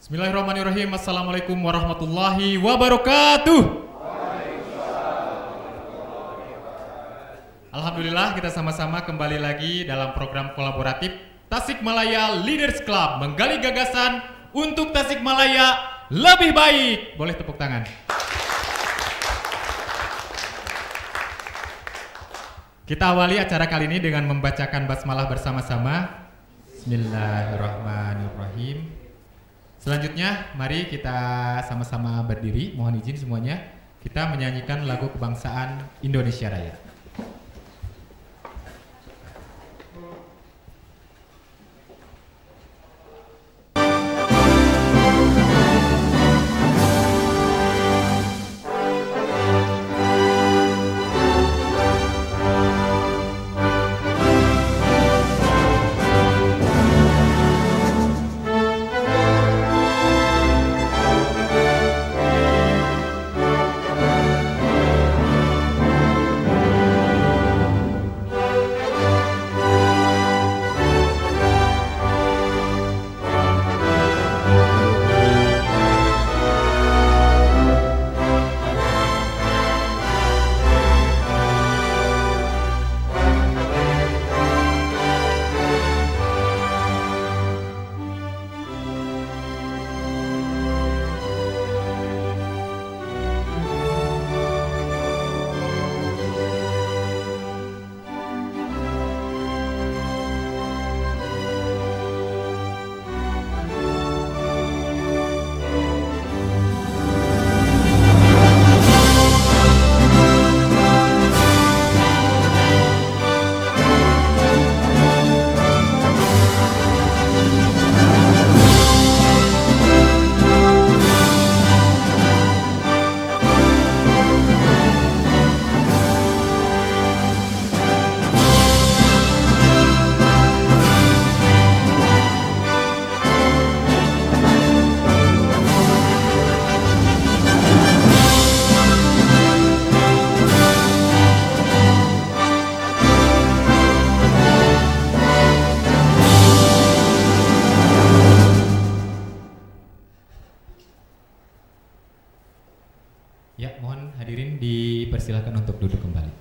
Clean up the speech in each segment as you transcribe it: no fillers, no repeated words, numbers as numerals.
Bismillahirrahmanirrahim. Assalamualaikum warahmatullahi wabarakatuh. Alhamdulillah kita sama-sama kembali lagi dalam program kolaboratif Tasikmalaya Leaders Club, menggali gagasan untuk Tasikmalaya lebih baik. Boleh tepuk tangan. Kita awali acara kali ini dengan membacakan basmalah bersama-sama. Bismillahirrahmanirrahim. Selanjutnya, mari kita sama-sama berdiri. Mohon izin semuanya, kita menyanyikan lagu kebangsaan Indonesia Raya. Ya, mohon hadirin dipersilakan untuk duduk kembali.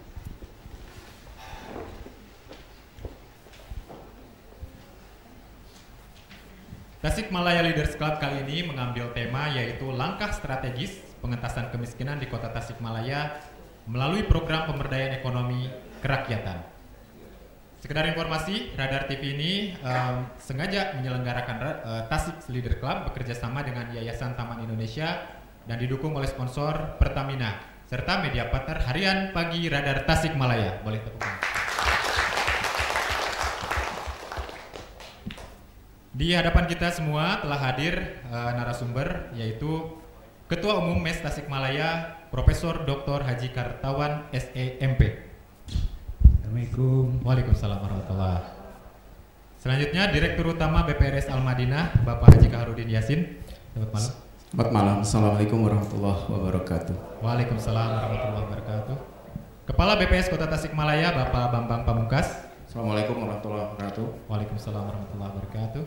Tasikmalaya Leaders Club kali ini mengambil tema yaitu langkah strategis pengentasan kemiskinan di Kota Tasikmalaya melalui program pemberdayaan ekonomi kerakyatan. Sekedar informasi, Radar TV ini sengaja menyelenggarakan Tasik Leader Club bekerja sama dengan Yayasan Taman Indonesia dan didukung oleh sponsor Pertamina serta media partner harian Pagi Radar Tasikmalaya. Boleh tepuk tangan. Di hadapan kita semua telah hadir narasumber yaitu Ketua Umum MES Tasikmalaya Profesor Dr. Haji Kartawan SEMP. Assalamualaikum. Waalaikumsalam warahmatullahi. Selanjutnya Direktur Utama BPRS Al-Madinah Bapak Haji Kaharudin Yasin. Selamat malam. Selamat malam. Assalamualaikum warahmatullahi wabarakatuh. Waalaikumsalam warahmatullahi wabarakatuh. Kepala BPS Kota Tasikmalaya Bapak Bambang Pamungkas. Assalamualaikum warahmatullahi wabarakatuh. Waalaikumsalam warahmatullahi wabarakatuh.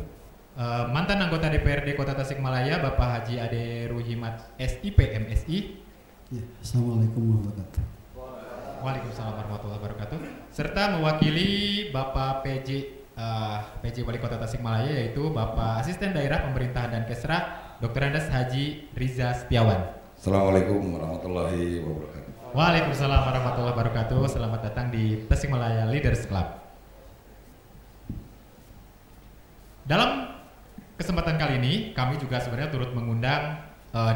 Mantan anggota DPRD Kota Tasikmalaya Bapak Haji Ade Ruhimat SIP MSI. Ya, Assalamualaikum warahmatullahi wabarakatuh. Waalaikumsalam warahmatullahi wabarakatuh. Serta mewakili Bapak PJ Wali Kota Tasikmalaya yaitu Bapak Asisten Daerah Pemerintahan dan Kesra Dr. Andes Haji Riza Setiawan. Assalamualaikum warahmatullahi wabarakatuh. Waalaikumsalam warahmatullahi wabarakatuh. Selamat datang di Tasikmalaya Leaders Club. Dalam kesempatan kali ini kami juga sebenarnya turut mengundang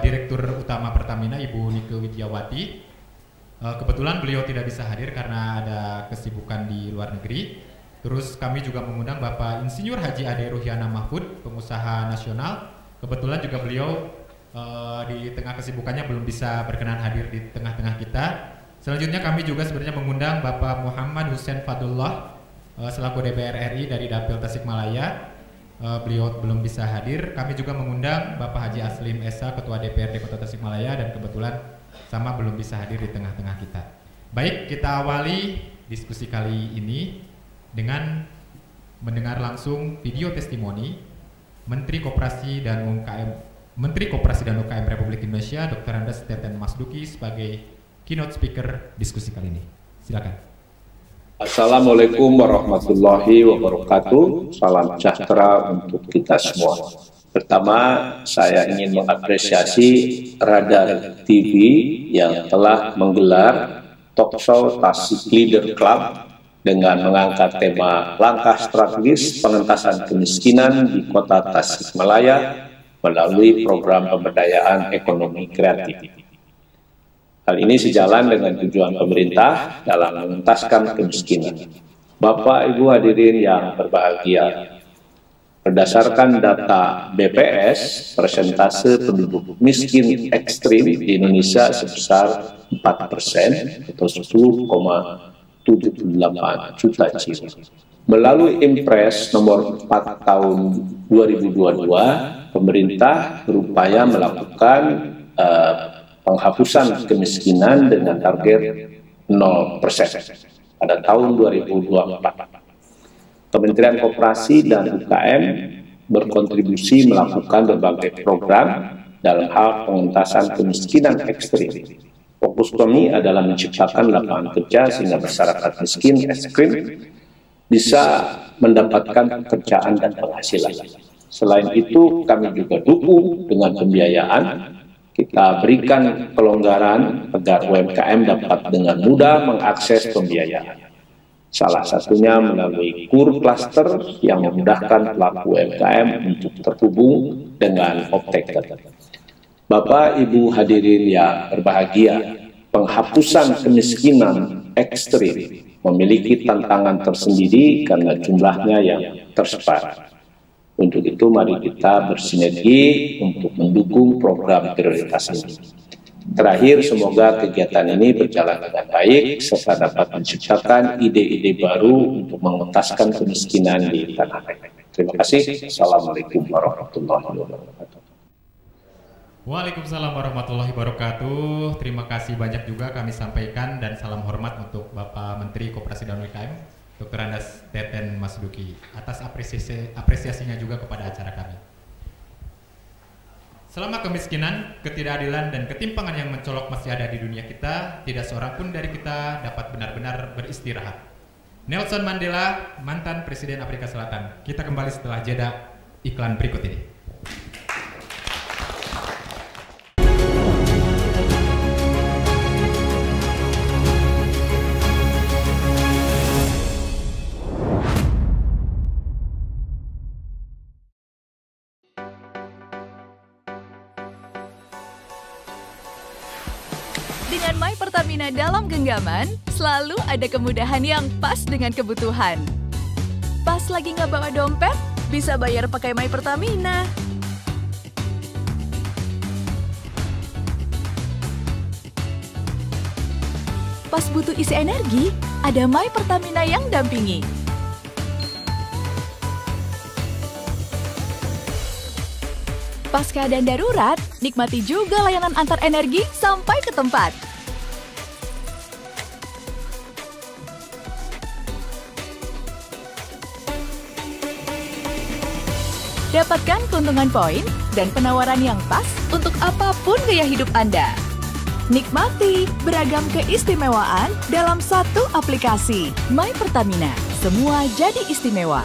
Direktur Utama Pertamina Ibu Nike Widiawati. Kebetulan beliau tidak bisa hadir karena ada kesibukan di luar negeri. Terus kami juga mengundang Bapak Insinyur Haji Ade Ruhiana Mahfud, pengusaha nasional. Kebetulan juga beliau di tengah kesibukannya belum bisa berkenan hadir di tengah-tengah kita. Selanjutnya kami juga sebenarnya mengundang Bapak Muhammad Hussein Fadullah selaku DPR RI dari Dapil Tasikmalaya. Beliau belum bisa hadir. Kami juga mengundang Bapak Haji Aslim Esa, Ketua DPRD Kota Tasikmalaya, dan kebetulan sama belum bisa hadir di tengah-tengah kita. Baik, kita awali diskusi kali ini dengan mendengar langsung video testimoni Menteri Koperasi dan UKM Republik Indonesia, Dr. Andes Teten Masduki sebagai keynote speaker diskusi kali ini. Silakan. Assalamualaikum warahmatullahi wabarakatuh. Salam sejahtera untuk kita semua. Pertama, saya ingin mengapresiasi Radar TV yang telah menggelar talkshow Tasik Leader Club dengan mengangkat tema langkah strategis pengentasan kemiskinan di Kota Tasikmalaya melalui program pemberdayaan ekonomi kreatif. Hal ini sejalan dengan tujuan pemerintah dalam mengentaskan kemiskinan. Bapak Ibu hadirin yang berbahagia, berdasarkan data BPS, persentase penduduk miskin ekstrim di Indonesia sebesar 4% atau 10,78 juta jiwa. Melalui Impres nomor 4 tahun 2022, pemerintah berupaya melakukan penghapusan kemiskinan dengan target 0% pada tahun 2024. Kementerian Koperasi dan UKM berkontribusi melakukan berbagai program dalam hal pengentasan kemiskinan ekstrim. Fokus kami adalah menciptakan lapangan kerja sehingga masyarakat miskin ekstrim bisa mendapatkan pekerjaan dan penghasilan. Selain itu, kami juga dukung dengan pembiayaan. Kita berikan pelonggaran agar UMKM dapat dengan mudah mengakses pembiayaan. Salah satunya melalui KUR Cluster yang memudahkan pelaku UMKM untuk terhubung dengan off-taker. Bapak Ibu hadirin yang berbahagia, penghapusan kemiskinan ekstrim memiliki tantangan tersendiri karena jumlahnya yang tersebar. Untuk itu mari kita bersinergi untuk mendukung program prioritas ini. Terakhir, semoga kegiatan ini berjalan dengan baik serta dapat menciptakan ide-ide baru untuk mengentaskan kemiskinan di tanah air. Terima kasih. Assalamualaikum warahmatullahi wabarakatuh. Waalaikumsalam warahmatullahi wabarakatuh. Terima kasih banyak juga kami sampaikan dan salam hormat untuk Bapak Menteri Koperasi dan UKM, Dr. Andes Teten Masduki, atas apresiasinya juga kepada acara kami. Selama kemiskinan, ketidakadilan, dan ketimpangan yang mencolok masih ada di dunia kita, tidak seorang pun dari kita dapat benar-benar beristirahat. Nelson Mandela, mantan Presiden Afrika Selatan. Kita kembali setelah jeda iklan berikut ini. Dengan My Pertamina dalam genggaman, selalu ada kemudahan yang pas dengan kebutuhan. Pas lagi nggak bawa dompet, bisa bayar pakai My Pertamina. Pas butuh isi energi, ada My Pertamina yang dampingi. Pas keadaan darurat, nikmati juga layanan antar energi sampai ke tempat. Dapatkan keuntungan poin dan penawaran yang pas untuk apapun gaya hidup Anda. Nikmati beragam keistimewaan dalam satu aplikasi. My Pertamina, semua jadi istimewa.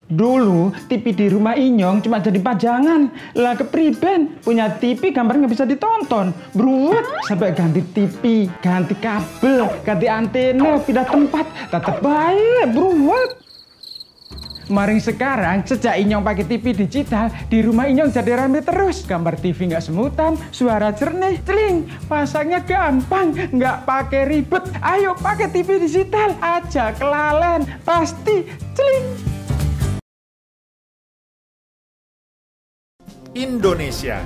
Dulu TV di rumah Inyong cuma jadi pajangan. Lah kepriben punya TV gambar nggak bisa ditonton. Beruat sampai ganti TV, ganti kabel, ganti antena, pindah tempat. Tetap baik, beruat. Maring sekarang sejak Inyong pakai TV digital, di rumah Inyong jadi rame terus. Gambar TV nggak semutan, suara jernih, celing. Pasangnya gampang, nggak pakai ribet. Ayo pakai TV digital aja, kelalen pasti celing. Indonesia.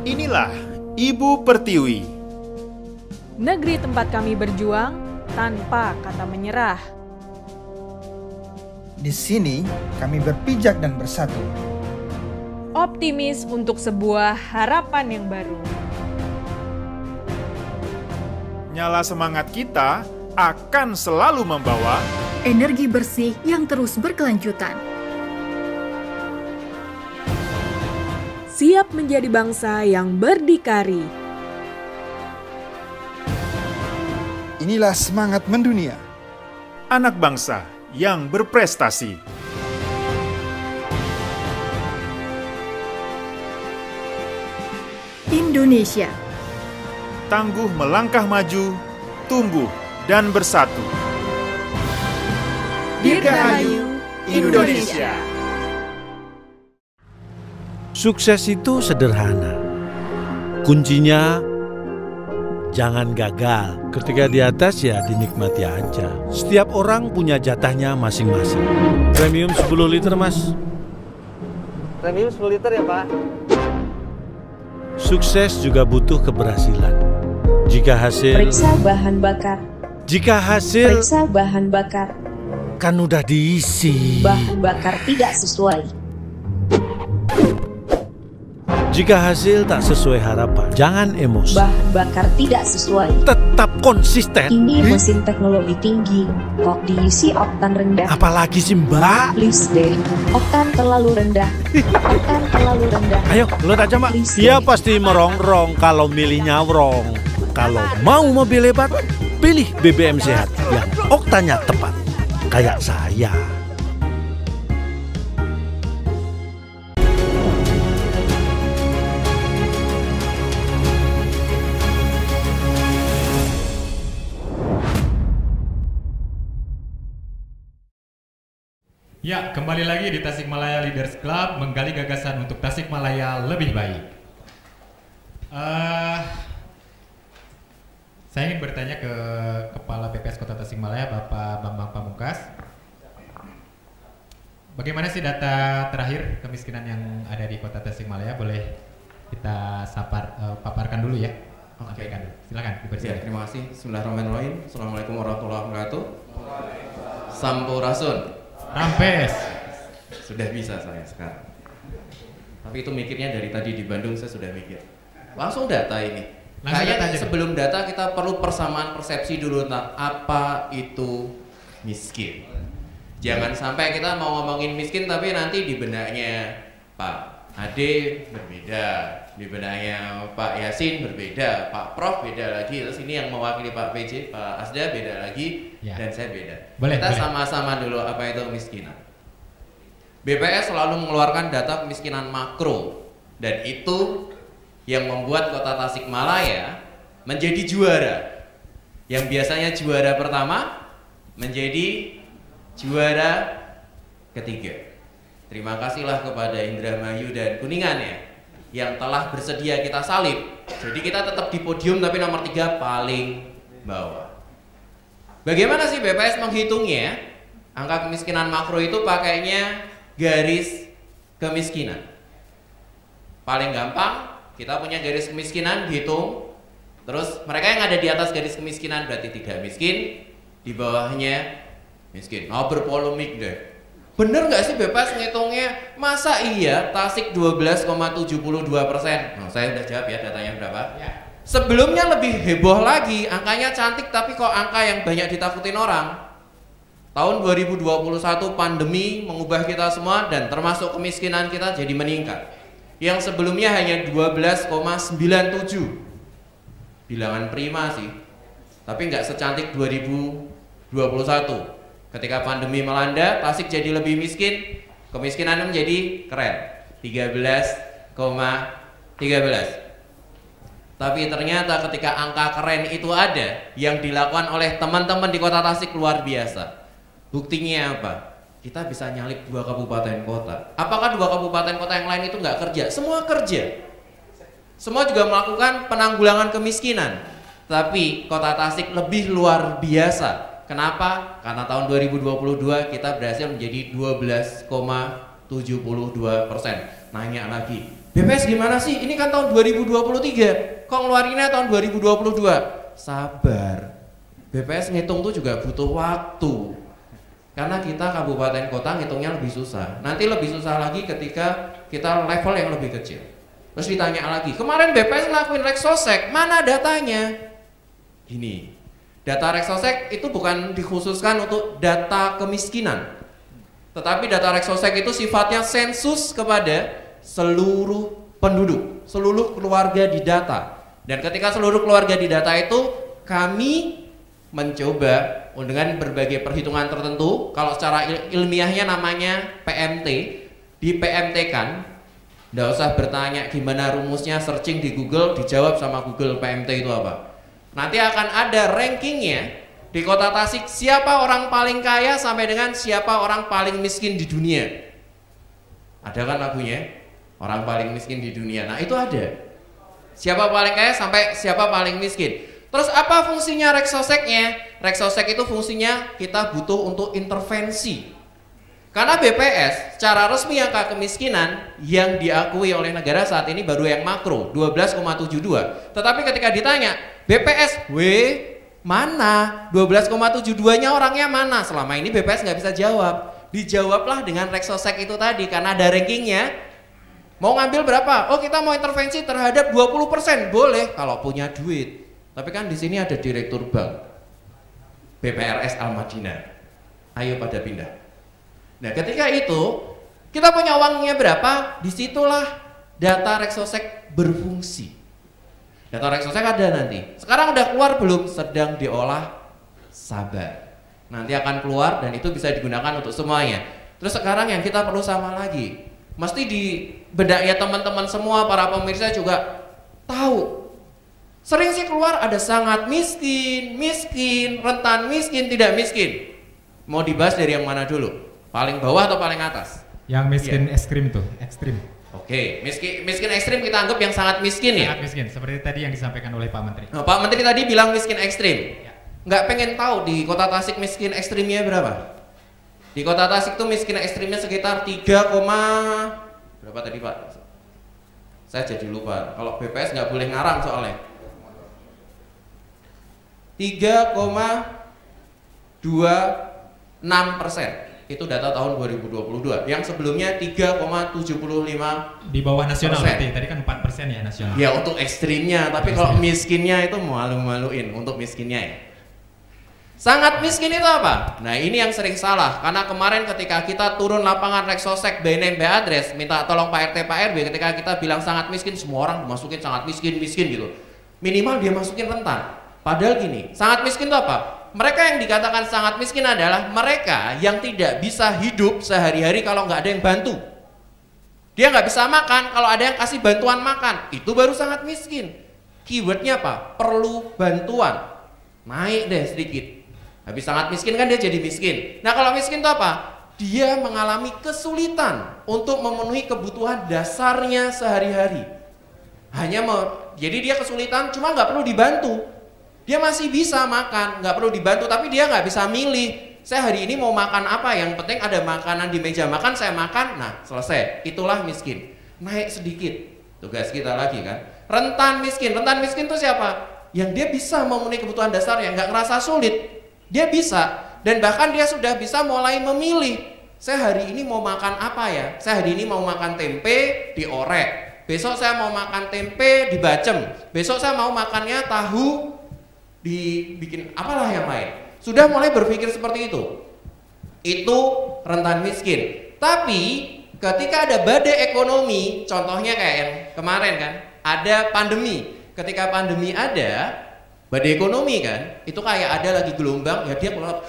Inilah Ibu Pertiwi. Negeri tempat kami berjuang tanpa kata menyerah. Di sini kami berpijak dan bersatu. Optimis untuk sebuah harapan yang baru. Nyala semangat kita akan selalu membawa energi bersih yang terus berkelanjutan. Siap menjadi bangsa yang berdikari. Inilah semangat mendunia. Anak bangsa yang berprestasi. Indonesia. Tangguh melangkah maju, tumbuh dan bersatu. Dirgahayu Indonesia. Sukses itu sederhana. Kuncinya jangan gagal. Ketika di atas ya dinikmati aja. Setiap orang punya jatahnya masing-masing. Premium 10 liter, Mas. Premium 10 liter ya, Pak. Sukses juga butuh keberhasilan. Jika hasil periksa bahan bakar. Periksa bahan bakar. Kan udah diisi. Bahan bakar tidak sesuai. Jika hasil tak sesuai harapan, jangan emosi. Bahan bakar tidak sesuai. Tetap konsisten. Ini mesin teknologi tinggi, kok diisi oktan rendah. Apalagi sih, Mbak? Please deh, oktan terlalu rendah. Oktan terlalu rendah. Ayo, load aja, Mbak. Dia pasti merongrong kalau milihnya wrong. Kalau mau mobil hebat, pilih BBM sehat yang oktannya tepat. Kayak saya. Ya, kembali lagi di Tasikmalaya Leaders Club, menggali gagasan untuk Tasikmalaya lebih baik. Saya ingin bertanya ke Kepala BPS Kota Tasikmalaya, Bapak Bambang Pamungkas. Bagaimana sih data terakhir kemiskinan yang ada di Kota Tasikmalaya? Boleh kita paparkan dulu ya? Oke, silakan. Ya, terima kasih. Bismillahirrahmanirrahim. Assalamualaikum warahmatullahi wabarakatuh. Sampurasun. Rampes. Sudah bisa saya sekarang. Tapi itu mikirnya dari tadi di Bandung saya sudah mikir. Langsung data ini. Kayaknya sebelum data kita perlu persamaan persepsi dulu tentang apa itu miskin. Jangan sampai kita mau ngomongin miskin tapi nanti di benaknya Pak Ade berbeda, di benaknya Pak Yasin berbeda, Pak Prof beda lagi, terus ini yang mewakili Pak PJ, Pak Asda beda lagi, dan saya beda. Kita sama-sama dulu apa itu kemiskinan. BPS selalu mengeluarkan data kemiskinan makro, dan itu yang membuat Kota Tasikmalaya menjadi juara. Yang biasanya juara pertama menjadi juara ketiga. Terima kasihlah kepada Indramayu dan Kuningan ya, yang telah bersedia kita salib. Jadi kita tetap di podium tapi nomor 3 paling bawah. Bagaimana sih BPS menghitungnya? Angka kemiskinan makro itu pakainya garis kemiskinan. Paling gampang, kita punya garis kemiskinan dihitung. Terus mereka yang ada di atas garis kemiskinan berarti tidak miskin, di bawahnya miskin. Mau berpolemik deh. Bener nggak sih BPS ngitungnya? Masa iya Tasik 12,72%? Nah, saya udah jawab ya datanya berapa. Ya. Sebelumnya lebih heboh lagi, angkanya cantik tapi kok angka yang banyak ditakutin orang. Tahun 2021 pandemi mengubah kita semua dan termasuk kemiskinan kita jadi meningkat. Yang sebelumnya hanya 12,97. Bilangan prima sih. Tapi nggak secantik 2021. Ketika pandemi melanda, Tasik jadi lebih miskin, kemiskinannya menjadi keren, 13,13. Tapi ternyata ketika angka keren itu ada, yang dilakukan oleh teman-teman di Kota Tasik luar biasa. Buktinya apa? Kita bisa nyalip 2 kabupaten kota. Apakah 2 kabupaten kota yang lain itu nggak kerja? Semua kerja. Semua juga melakukan penanggulangan kemiskinan. Tapi Kota Tasik lebih luar biasa. Kenapa? Karena tahun 2022 kita berhasil menjadi 12,72%. Nanya lagi, BPS gimana sih? Ini kan tahun 2023. Kok ngeluarinnya tahun 2022? Sabar. BPS ngitung tuh juga butuh waktu. Karena kita kabupaten kota ngitungnya lebih susah. Nanti lebih susah lagi ketika kita level yang lebih kecil. Terus ditanya lagi, kemarin BPS ngelakuin Reksosek, mana datanya? Gini. Data Reksosek itu bukan dikhususkan untuk data kemiskinan, tetapi data Reksosek itu sifatnya sensus kepada seluruh penduduk, seluruh keluarga di data. Dan ketika seluruh keluarga di data itu, kami mencoba dengan berbagai perhitungan tertentu, kalau secara ilmiahnya namanya PMT, di PMT kan, nggak usah bertanya gimana rumusnya, searching di Google, dijawab sama Google PMT itu apa. Nanti akan ada rankingnya di Kota Tasik, siapa orang paling kaya sampai dengan siapa orang paling miskin di dunia. Ada kan lagunya, orang paling miskin di dunia. Nah itu ada, siapa paling kaya sampai siapa paling miskin. Terus apa fungsinya Reksoseknya? Reksosek itu fungsinya kita butuh untuk intervensi. Karena BPS secara resmi angka kemiskinan yang diakui oleh negara saat ini baru yang makro 12,72. Tetapi ketika ditanya BPS, mana 12,72-nya orangnya mana? Selama ini BPS nggak bisa jawab. Dijawablah dengan Reksosek itu tadi karena ada rankingnya. Mau ngambil berapa? Oh kita mau intervensi terhadap 20%, boleh kalau punya duit. Tapi kan di sini ada direktur bank BPRS Al-Madinah. Ayo pada pindah. Nah ketika itu kita punya uangnya berapa, disitulah data Reksosek berfungsi. Data Reksosek ada nanti. Sekarang udah keluar belum? Sedang diolah, sabar. Nanti akan keluar dan itu bisa digunakan untuk semuanya. Terus sekarang yang kita perlu sama lagi, mesti di bedak ya teman-teman semua, para pemirsa juga tahu. Sering sih keluar ada sangat miskin, miskin, rentan miskin, tidak miskin. Mau dibahas dari yang mana dulu? Paling bawah atau paling atas? Yang miskin ekstrim tuh, ekstrim. Oke, miskin ekstrim kita anggap yang sangat miskin ya? Sangat miskin, seperti tadi yang disampaikan oleh Pak Menteri. Nah, Pak Menteri tadi bilang miskin ekstrim. Nggak pengen tahu di Kota Tasik miskin ekstrimnya berapa? Di Kota Tasik tuh miskin ekstrimnya sekitar 3, berapa tadi Pak? Saya jadi lupa. Kalau BPS nggak boleh ngarang soalnya. 3,26%. Itu data tahun 2022. Yang sebelumnya 3,75 di bawah nasional berarti. Tadi kan 4% ya nasional. Ya untuk ekstrimnya, tapi kalau miskinnya itu malu-maluin untuk miskinnya ya. Sangat miskin itu apa? Nah ini yang sering salah, karena kemarin ketika kita turun lapangan Reksosek by name by address, minta tolong Pak RT Pak RW, ketika kita bilang sangat miskin, semua orang masukin sangat miskin gitu. Minimal dia masukin rentan. Padahal gini, sangat miskin itu apa? Mereka yang dikatakan sangat miskin adalah mereka yang tidak bisa hidup sehari-hari kalau nggak ada yang bantu. Dia nggak bisa makan kalau ada yang kasih bantuan makan. Itu baru sangat miskin. Keywordnya apa? Perlu bantuan. Naik deh sedikit. Habis sangat miskin kan dia jadi miskin. Nah kalau miskin itu apa? Dia mengalami kesulitan untuk memenuhi kebutuhan dasarnya sehari-hari. Jadi dia kesulitan cuma nggak perlu dibantu. Dia masih bisa makan, nggak perlu dibantu, tapi dia nggak bisa milih. Saya hari ini mau makan apa? Yang penting ada makanan di meja makan, saya makan. Nah, selesai. Itulah miskin. Naik sedikit. Tugas kita lagi kan. Rentan miskin. Rentan miskin itu siapa? Yang dia bisa memenuhi kebutuhan dasarnya, nggak ngerasa sulit. Dia bisa. Dan bahkan dia sudah bisa mulai memilih. Saya hari ini mau makan apa ya? Saya hari ini mau makan tempe diorek. Besok saya mau makan tempe dibacem. Besok saya mau makannya tahu dibikin apalah yang lain. Sudah mulai berpikir seperti itu. Itu rentan miskin. Tapi ketika ada badai ekonomi, contohnya kayak yang kemarin kan, ada pandemi. Ketika pandemi ada badai ekonomi kan, itu kayak ada lagi gelombang, ya dia keluar.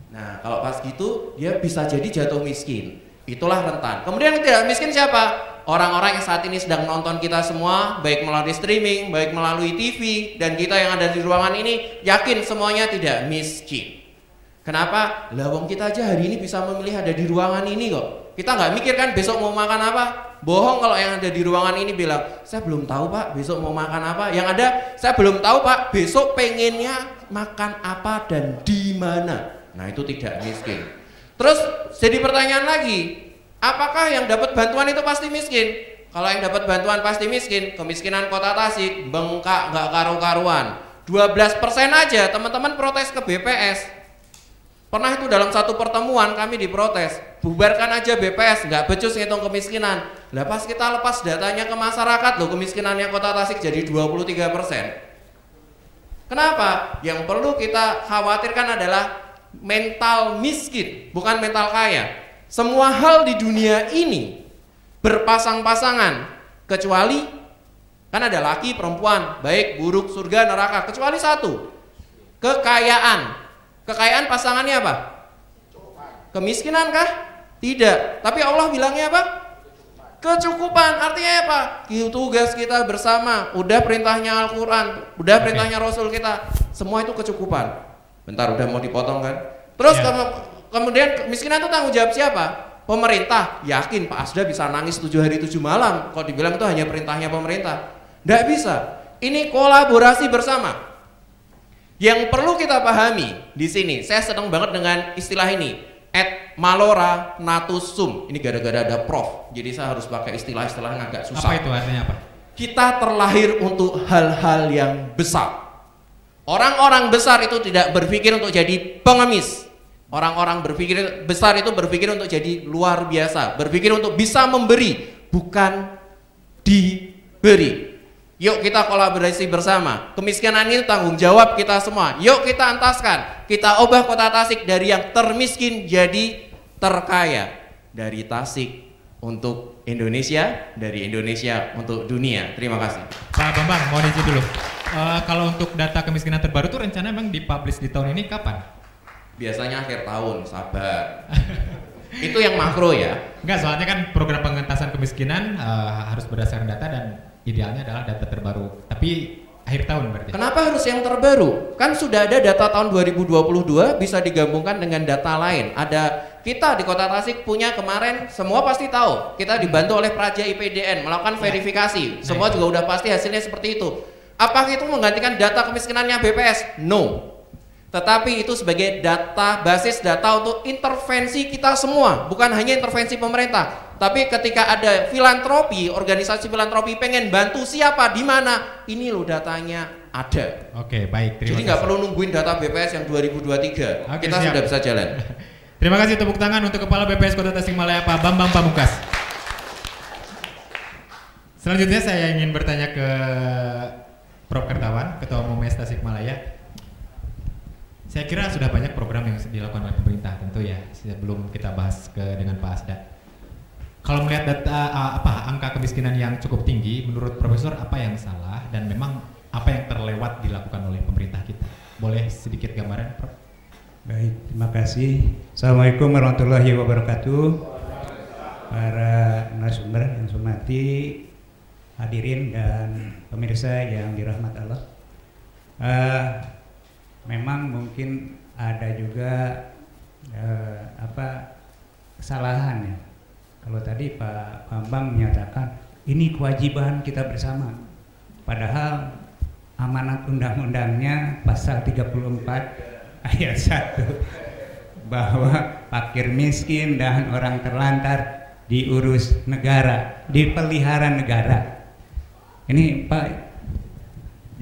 Nah kalau pas gitu dia bisa jadi jatuh miskin. Itulah rentan. Kemudian yang tidak miskin siapa? Orang-orang yang saat ini sedang nonton kita semua, baik melalui streaming, baik melalui TV, dan kita yang ada di ruangan ini, yakin semuanya tidak miskin. Kenapa? Lah wong kita aja hari ini bisa memilih ada di ruangan ini kok. Kita nggak mikir kan besok mau makan apa? Bohong kalau yang ada di ruangan ini bilang, saya belum tahu Pak besok mau makan apa. Yang ada, saya belum tahu Pak besok pengennya makan apa dan di mana. Nah itu tidak miskin. Terus jadi pertanyaan lagi, apakah yang dapat bantuan itu pasti miskin? Kalau yang dapat bantuan pasti miskin. Kemiskinan Kota Tasik bengkak nggak karu-karuan. 12% aja teman-teman protes ke BPS. Pernah itu dalam satu pertemuan kami diprotes, bubarkan aja BPS, nggak becus ngitung kemiskinan. Lah pas kita lepas datanya ke masyarakat, loh kemiskinannya Kota Tasik jadi 23%. Kenapa? Yang perlu kita khawatirkan adalah mental miskin, bukan mental kaya. Semua hal di dunia ini berpasang-pasangan, kecuali kan ada laki, perempuan, baik, buruk, surga, neraka, kecuali satu, kekayaan. Kekayaan pasangannya apa? Kemiskinan kah? Tidak. Tapi Allah bilangnya apa? Kecukupan. Artinya apa? Tugas kita bersama, udah perintahnya Al-Quran, udah perintahnya Rasul kita, semua itu kecukupan. Bentar, udah mau dipotong kan? Terus kemudian kemiskinan itu tanggung jawab siapa? Pemerintah. Yakin Pak Asda bisa nangis 7 hari 7 malam kalau dibilang itu hanya perintahnya pemerintah? Nggak bisa. Ini kolaborasi bersama. Yang perlu kita pahami di sini, saya senang banget dengan istilah ini, et malora natus sum. Ini gara-gara ada prof, jadi saya harus pakai istilah-istilah yang agak susah. Apa itu artinya apa? Kita terlahir untuk hal-hal yang besar. Orang-orang besar itu tidak berpikir untuk jadi pengemis. Orang-orang berpikir besar itu berpikir untuk jadi luar biasa, berpikir untuk bisa memberi, bukan diberi. Yuk kita kolaborasi bersama. Kemiskinan ini tanggung jawab kita semua. Yuk kita entaskan. Kita ubah kota Tasik dari yang termiskin jadi terkaya. Dari Tasik untuk Indonesia, dari Indonesia untuk dunia. Terima kasih. Pak Bambang, mau izin dulu. Kalau untuk data kemiskinan terbaru tuh rencana memang dipublish di tahun ini kapan? Biasanya akhir tahun, sabar. Itu yang makro ya. Enggak, soalnya kan program pengentasan kemiskinan harus berdasarkan data dan idealnya adalah data terbaru, tapi akhir tahun berarti. Kenapa harus yang terbaru? Kan sudah ada data tahun 2022 bisa digabungkan dengan data lain. Ada kita di Kota Tasik punya kemarin, semua pasti tahu. Kita dibantu oleh Praja IPDN melakukan verifikasi. Semua juga udah pasti hasilnya seperti itu. Apakah itu menggantikan data kemiskinannya BPS? No. Tetapi itu sebagai data, basis data untuk intervensi kita semua, bukan hanya intervensi pemerintah. Tapi ketika ada filantropi, organisasi filantropi pengen bantu siapa, di mana, ini loh datanya ada. Oke, baik. Jadi nggak perlu nungguin data BPS yang 2023. Kita sudah bisa jalan. Terima kasih, tepuk tangan untuk Kepala BPS Kota Tasikmalaya Pak Bambang Pamungkas. Selanjutnya saya ingin bertanya ke Prof. Kertawan, Ketua Umum MES Tasikmalaya. Saya kira sudah banyak program yang dilakukan oleh pemerintah tentu ya, sebelum kita bahas dengan Pak Asda. Kalau melihat data angka kemiskinan yang cukup tinggi, menurut Profesor apa yang salah dan memang apa yang terlewat dilakukan oleh pemerintah kita? Boleh sedikit gambaran, Prof? Baik, terima kasih. Assalamualaikum warahmatullahi wabarakatuh. Para narasumber yang saya hormati, hadirin dan pemirsa yang dirahmati Allah. Memang mungkin ada juga kesalahan ya. Kalau tadi Pak Bambang menyatakan ini kewajiban kita bersama, padahal amanat undang-undangnya pasal 34 ayat 1 bahwa fakir miskin dan orang terlantar diurus negara, dipelihara negara. Ini Pak,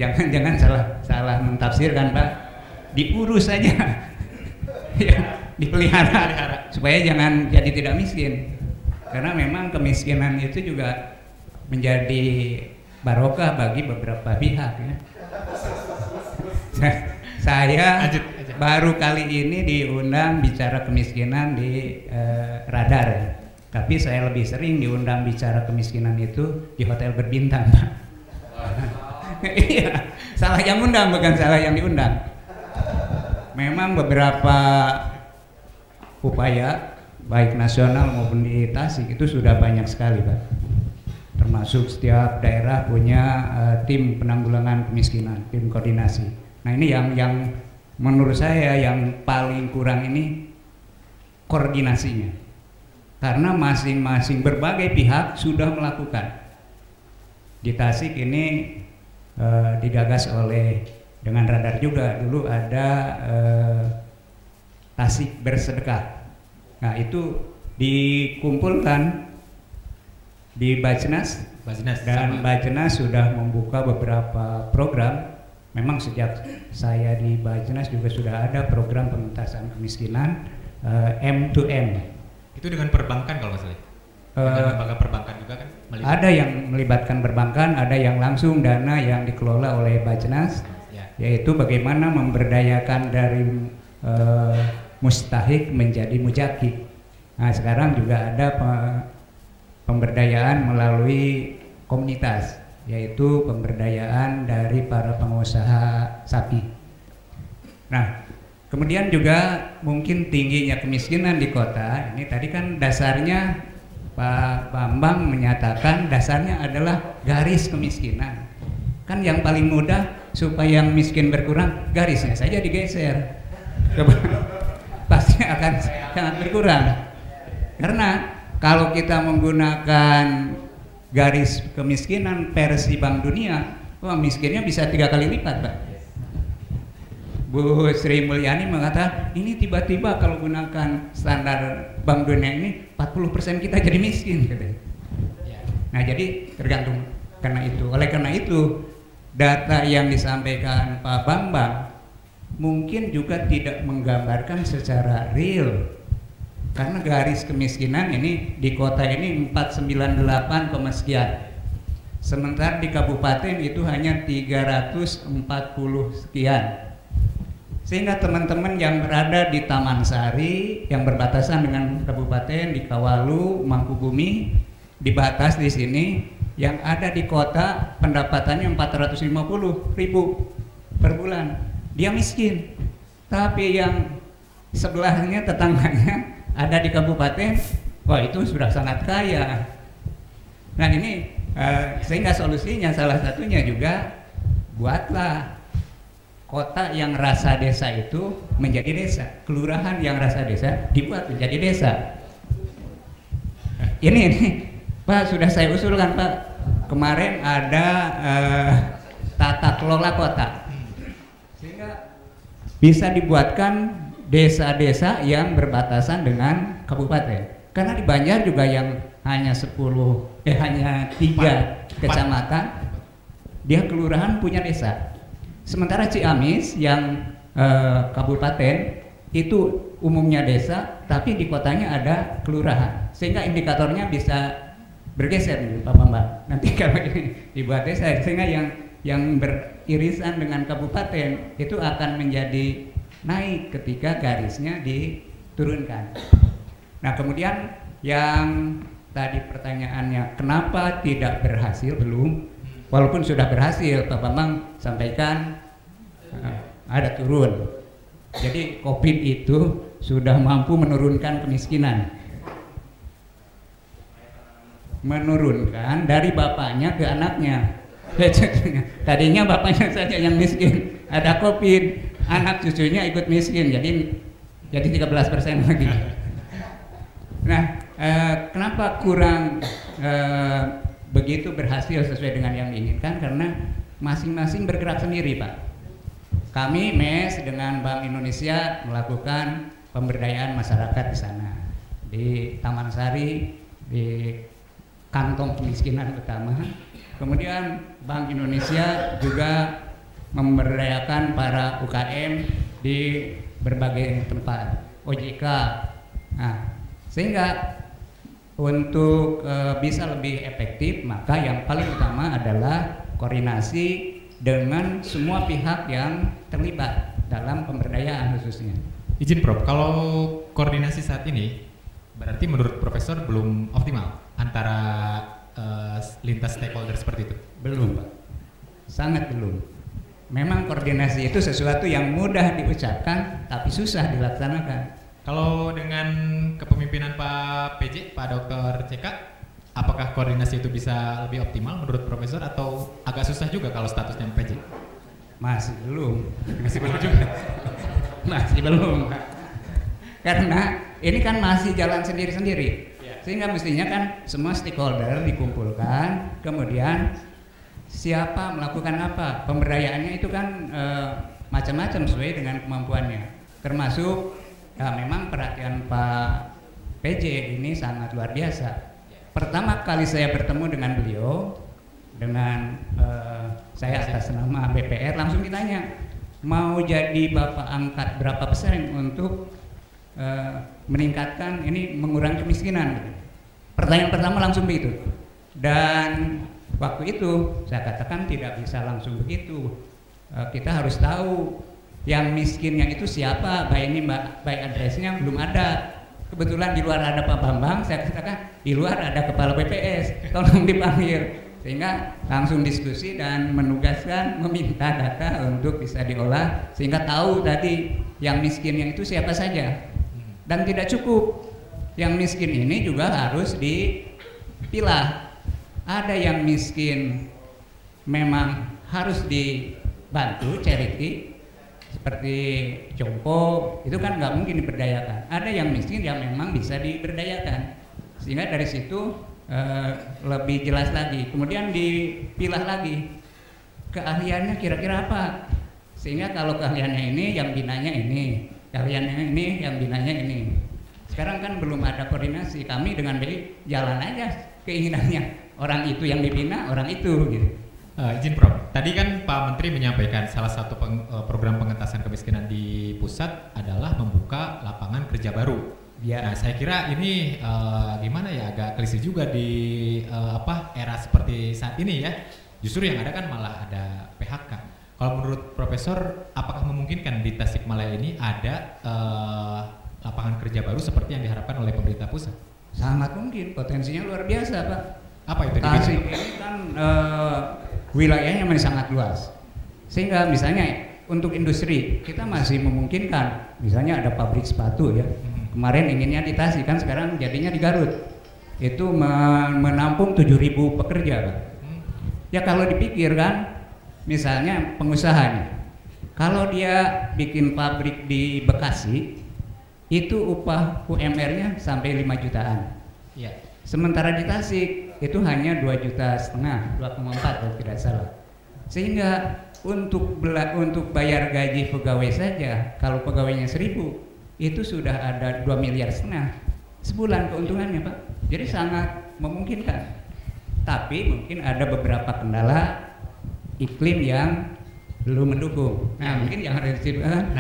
jangan salah mentafsirkan Pak. Diurus saja, ya, dipelihara supaya jangan jadi tidak miskin, karena memang kemiskinan itu juga menjadi barokah bagi beberapa pihak ya. Saya baru kali ini diundang bicara kemiskinan di Radar ya. Tapi saya lebih sering diundang bicara kemiskinan itu di hotel berbintang Pak. Iya, salah yang undang bukan salah yang diundang. Memang beberapa upaya baik nasional maupun di Tasik itu sudah banyak sekali Pak. Termasuk setiap daerah punya tim penanggulangan kemiskinan, tim koordinasi. Nah ini yang menurut saya yang paling kurang ini koordinasinya. Karena masing-masing berbagai pihak sudah melakukan. Di Tasik ini digagas oleh dengan Radar juga, dulu ada Tasik Bersedekah. Nah itu dikumpulkan di Bajnas dan Bajnas sudah membuka beberapa program. Memang sejak saya di Bajnas juga sudah ada program pengentasan kemiskinan M2M. Itu dengan perbankan kalau nggak salah. Dengan lembaga perbankan juga kan? Ada yang melibatkan perbankan, ada yang langsung dana yang dikelola oleh Bajnas. yaitu bagaimana memberdayakan dari mustahik menjadi mujaki. Nah, sekarang juga ada pemberdayaan melalui komunitas, yaitu pemberdayaan dari para pengusaha sapi. Nah, kemudian juga mungkin tingginya kemiskinan di kota. Ini tadi kan dasarnya Pak Bambang menyatakan dasarnya adalah garis kemiskinan. Kan yang paling mudah supaya yang miskin berkurang, garisnya saja digeser. Pasti akan sangat berkurang. Karena kalau kita menggunakan garis kemiskinan versi Bank Dunia, wah miskinnya bisa 3 kali lipat, Pak. Bu Sri Mulyani mengatakan, ini tiba-tiba kalau gunakan standar Bank Dunia ini 40% kita jadi miskin, katanya. Nah, jadi tergantung karena itu. Oleh karena itu, data yang disampaikan Pak Bambang mungkin juga tidak menggambarkan secara real. Karena garis kemiskinan ini di kota ini 498, sekian. Sementara di kabupaten itu hanya 340 sekian. Sehingga teman-teman yang berada di Taman Sari yang berbatasan dengan kabupaten, di Kawalu, Mangkubumi, di batas di sini, yang ada di kota pendapatannya 450.000 per bulan. Dia miskin. Tapi yang sebelahnya, tetangganya ada di kabupaten, wah itu sudah sangat kaya. Nah ini sehingga solusinya salah satunya juga buatlah kota yang rasa desa itu menjadi desa, kelurahan yang rasa desa dibuat menjadi desa. Ini Pak, sudah saya usulkan Pak, kemarin ada tata kelola kota, sehingga bisa dibuatkan desa-desa yang berbatasan dengan kabupaten. Karena di Banjar juga yang hanya 3 kecamatan, dia kelurahan punya desa. Sementara Ciamis yang kabupaten itu umumnya desa, tapi di kotanya ada kelurahan. Sehingga indikatornya bisa bergeser nih, Pak Bambang. Nanti kalau ini dibuat desa, sehingga yang beririsan dengan kabupaten itu akan menjadi naik ketika garisnya diturunkan. Nah, kemudian yang tadi pertanyaannya kenapa tidak berhasil, belum, walaupun sudah berhasil, Pak Bambang sampaikan ada turun. Jadi COVID itu sudah mampu menurunkan kemiskinan, menurunkan dari bapaknya ke anaknya. Tadinya bapaknya saja yang miskin, ada COVID, anak cucunya ikut miskin, jadi 13% lagi. Nah, kenapa kurang begitu berhasil sesuai dengan yang diinginkan? Karena masing-masing bergerak sendiri, Pak. Kami MES dengan Bank Indonesia melakukan pemberdayaan masyarakat di sana, di Taman Sari, di kantong kemiskinan utama. Kemudian Bank Indonesia juga memberdayakan para UKM di berbagai tempat, OJK. Nah, sehingga untuk bisa lebih efektif, maka yang paling utama adalah koordinasi dengan semua pihak yang terlibat dalam pemberdayaan khususnya. Izin Prof, kalau koordinasi saat ini berarti menurut Profesor belum optimal antara lintas stakeholder seperti itu? Belum, Pak. Sangat belum. Memang koordinasi itu sesuatu yang mudah diucapkan tapi susah dilaksanakan. Kalau dengan kepemimpinan Pak PJ, Pak Dr. CK, apakah koordinasi itu bisa lebih optimal menurut Profesor atau agak susah juga kalau statusnya PJ? Masih belum. Masih belum juga. Masih belum. Karena ini kan masih jalan sendiri-sendiri. Sehingga mestinya kan semua stakeholder dikumpulkan, kemudian siapa melakukan apa, pemberdayaannya itu kan macam-macam sesuai dengan kemampuannya. Termasuk memang perhatian Pak PJ ini sangat luar biasa. Pertama kali saya bertemu dengan beliau, dengan saya atas nama BPR, langsung ditanya, mau jadi Bapak angkat berapa persen untuk meningkatkan ini, mengurangi kemiskinan. Pertanyaan pertama langsung begitu. Dan waktu itu saya katakan tidak bisa langsung begitu. kita harus tahu yang miskinnya itu siapa. Ini by address-nya belum ada. Kebetulan di luar ada Pak Bambang, saya katakan di luar ada Kepala BPS, tolong dipanggil. Sehingga langsung diskusi dan menugaskan meminta data untuk bisa diolah sehingga tahu tadi yang miskinnya itu siapa saja. Dan tidak cukup, yang miskin ini juga harus dipilah. Ada yang miskin memang harus dibantu, charity, seperti jompo, itu kan nggak mungkin diberdayakan. Ada yang miskin yang memang bisa diberdayakan, sehingga dari situ lebih jelas lagi. Kemudian dipilah lagi keahliannya kira-kira apa, sehingga kalau keahliannya ini yang binanya ini, keahliannya ini yang binanya ini. Sekarang kan belum ada koordinasi, kami dengan BI jalan aja keinginannya, orang itu yang dibina, orang itu gitu. Izin Prof, tadi kan Pak Menteri menyampaikan salah satu program pengentasan kemiskinan di pusat adalah membuka lapangan kerja baru. Ya. Nah, saya kira ini gimana ya, agak klise juga di era seperti saat ini ya. Justru yang ada kan malah ada PHK. Kalau menurut Profesor, apakah memungkinkan di Tasikmalaya ini ada lapangan kerja baru seperti yang diharapkan oleh pemerintah pusat? Sangat mungkin, potensinya luar biasa Pak. Apa itu? Tasik ini kan wilayahnya masih sangat luas, sehingga misalnya untuk industri kita masih memungkinkan, misalnya ada pabrik sepatu ya, kemarin inginnya di Tasik, kan sekarang jadinya di Garut, itu menampung 7.000 pekerja Pak. Ya kalau dipikir kan, misalnya pengusahanya, kalau dia bikin pabrik di Bekasi, itu upah UMR-nya sampai 5 jutaan. Ya. Sementara di Tasik itu hanya 2,5 juta, 2,4 kalau tidak salah. Sehingga untuk bayar gaji pegawai saja, kalau pegawainya 1.000, itu sudah ada 2,5 miliar sebulan keuntungannya Pak. Jadi sangat memungkinkan. Tapi mungkin ada beberapa kendala iklim yang belum mendukung. Nah mungkin yang harus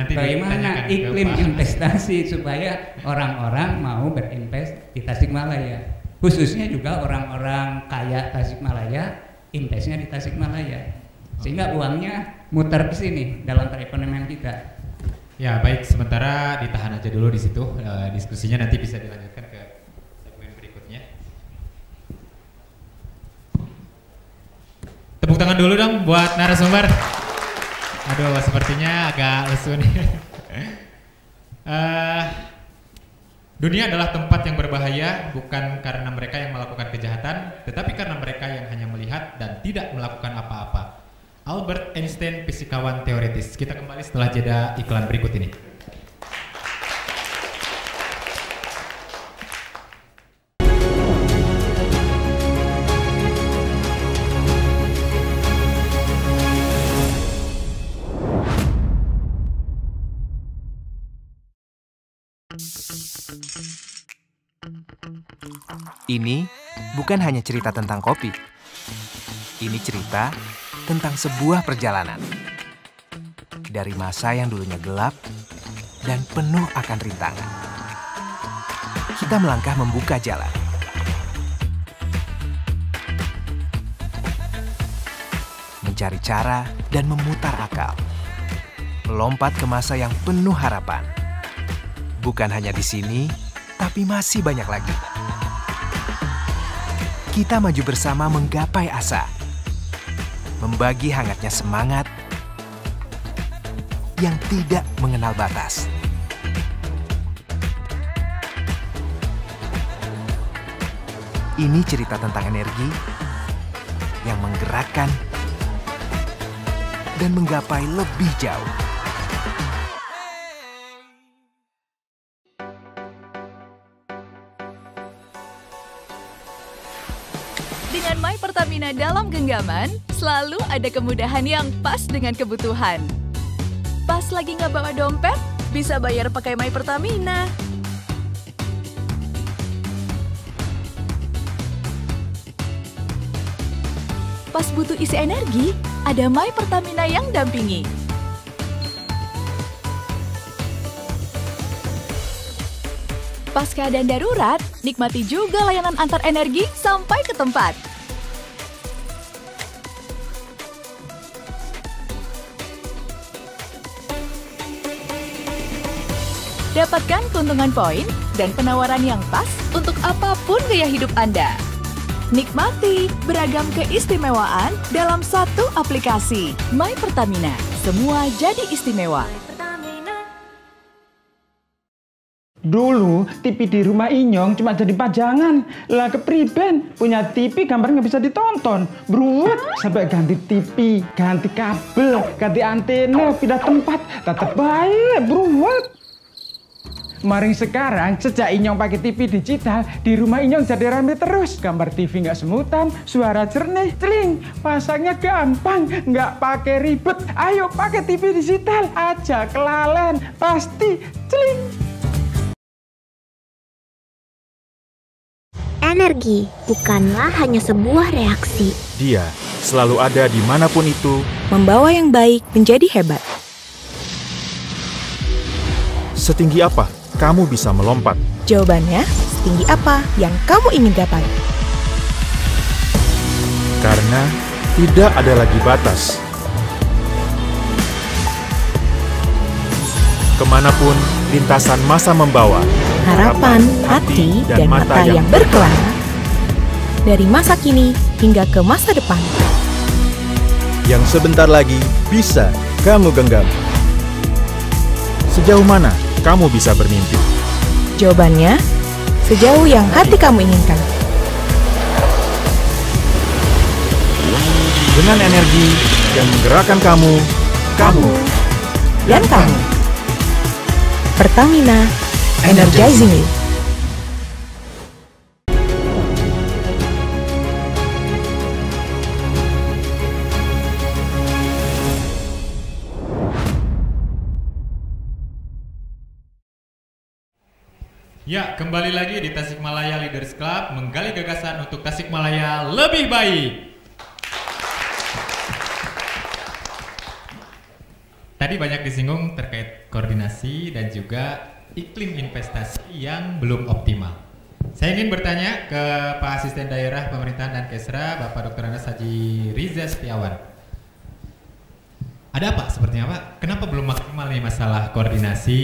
bagaimana iklim investasi supaya orang-orang mau berinvest di Tasikmalaya. Khususnya juga orang-orang kaya Tasikmalaya, investnya di Tasikmalaya, sehingga uangnya muter ke sini dalam perekonomian kita. Ya baik, sementara ditahan aja dulu di situ, diskusinya nanti bisa dilanjutkan ke segmen berikutnya. Tepuk tangan dulu dong buat narasumber. Aduh, sepertinya agak lesu nih. Dunia adalah tempat yang berbahaya bukan karena mereka yang melakukan kejahatan, tetapi karena mereka yang hanya melihat dan tidak melakukan apa-apa. Albert Einstein, fisikawan teoritis. Kita kembali setelah jeda iklan berikut ini. Ini bukan hanya cerita tentang kopi. Ini cerita tentang sebuah perjalanan. Dari masa yang dulunya gelap dan penuh akan rintangan. Kita melangkah membuka jalan. Mencari cara dan memutar akal. Melompat ke masa yang penuh harapan. Bukan hanya di sini, tapi masih banyak lagi. Kita maju bersama menggapai asa. Membagi hangatnya semangat yang tidak mengenal batas. Ini cerita tentang energi yang menggerakkan dan menggapai lebih jauh. Dengan My Pertamina dalam genggaman, selalu ada kemudahan yang pas dengan kebutuhan. Pas lagi nggak bawa dompet, bisa bayar pakai My Pertamina. Pas butuh isi energi, ada My Pertamina yang dampingi. Pas keadaan darurat, nikmati juga layanan antar energi sampai ke tempat. Dapatkan keuntungan poin dan penawaran yang pas untuk apapun gaya hidup Anda. Nikmati beragam keistimewaan dalam satu aplikasi. My Pertamina, semua jadi istimewa. Dulu TV di rumah Inyong cuma jadi pajangan. Lah kepriben punya TV gambar nggak bisa ditonton. Bruwet sampai ganti TV, ganti kabel, ganti antena, pindah tempat. Tetep baik, bruwet. Maring sekarang sejak Inyong pakai TV digital, di rumah Inyong jadi rame terus. Gambar TV nggak semutan, suara jernih, celing. Pasangnya gampang, nggak pakai ribet. Ayo pakai TV digital aja, kelalen pasti celing. Energi bukanlah hanya sebuah reaksi. Dia selalu ada dimanapun itu. Membawa yang baik menjadi hebat. Setinggi apa kamu bisa melompat? Jawabannya, setinggi apa yang kamu ingin dapat? Karena tidak ada lagi batas. Kemanapun lintasan masa membawa, harapan, hati, dan mata yang berkelana dari masa kini hingga ke masa depan. Yang sebentar lagi bisa kamu genggam. Sejauh mana kamu bisa bermimpi? Jawabannya, sejauh yang hati kamu inginkan. Dengan energi yang menggerakkan kamu, dan kamu. Pertamina, energizing you. Ya, kembali lagi di Tasikmalaya Leaders Club, menggali gagasan untuk Tasikmalaya lebih baik. Tadi banyak disinggung terkait koordinasi dan juga iklim investasi yang belum optimal. Saya ingin bertanya ke Pak Asisten Daerah Pemerintahan dan Kesra, Bapak Dr. Andes Haji Riza Setiawan. Ada apa sepertinya Pak? Kenapa belum maksimal nih masalah koordinasi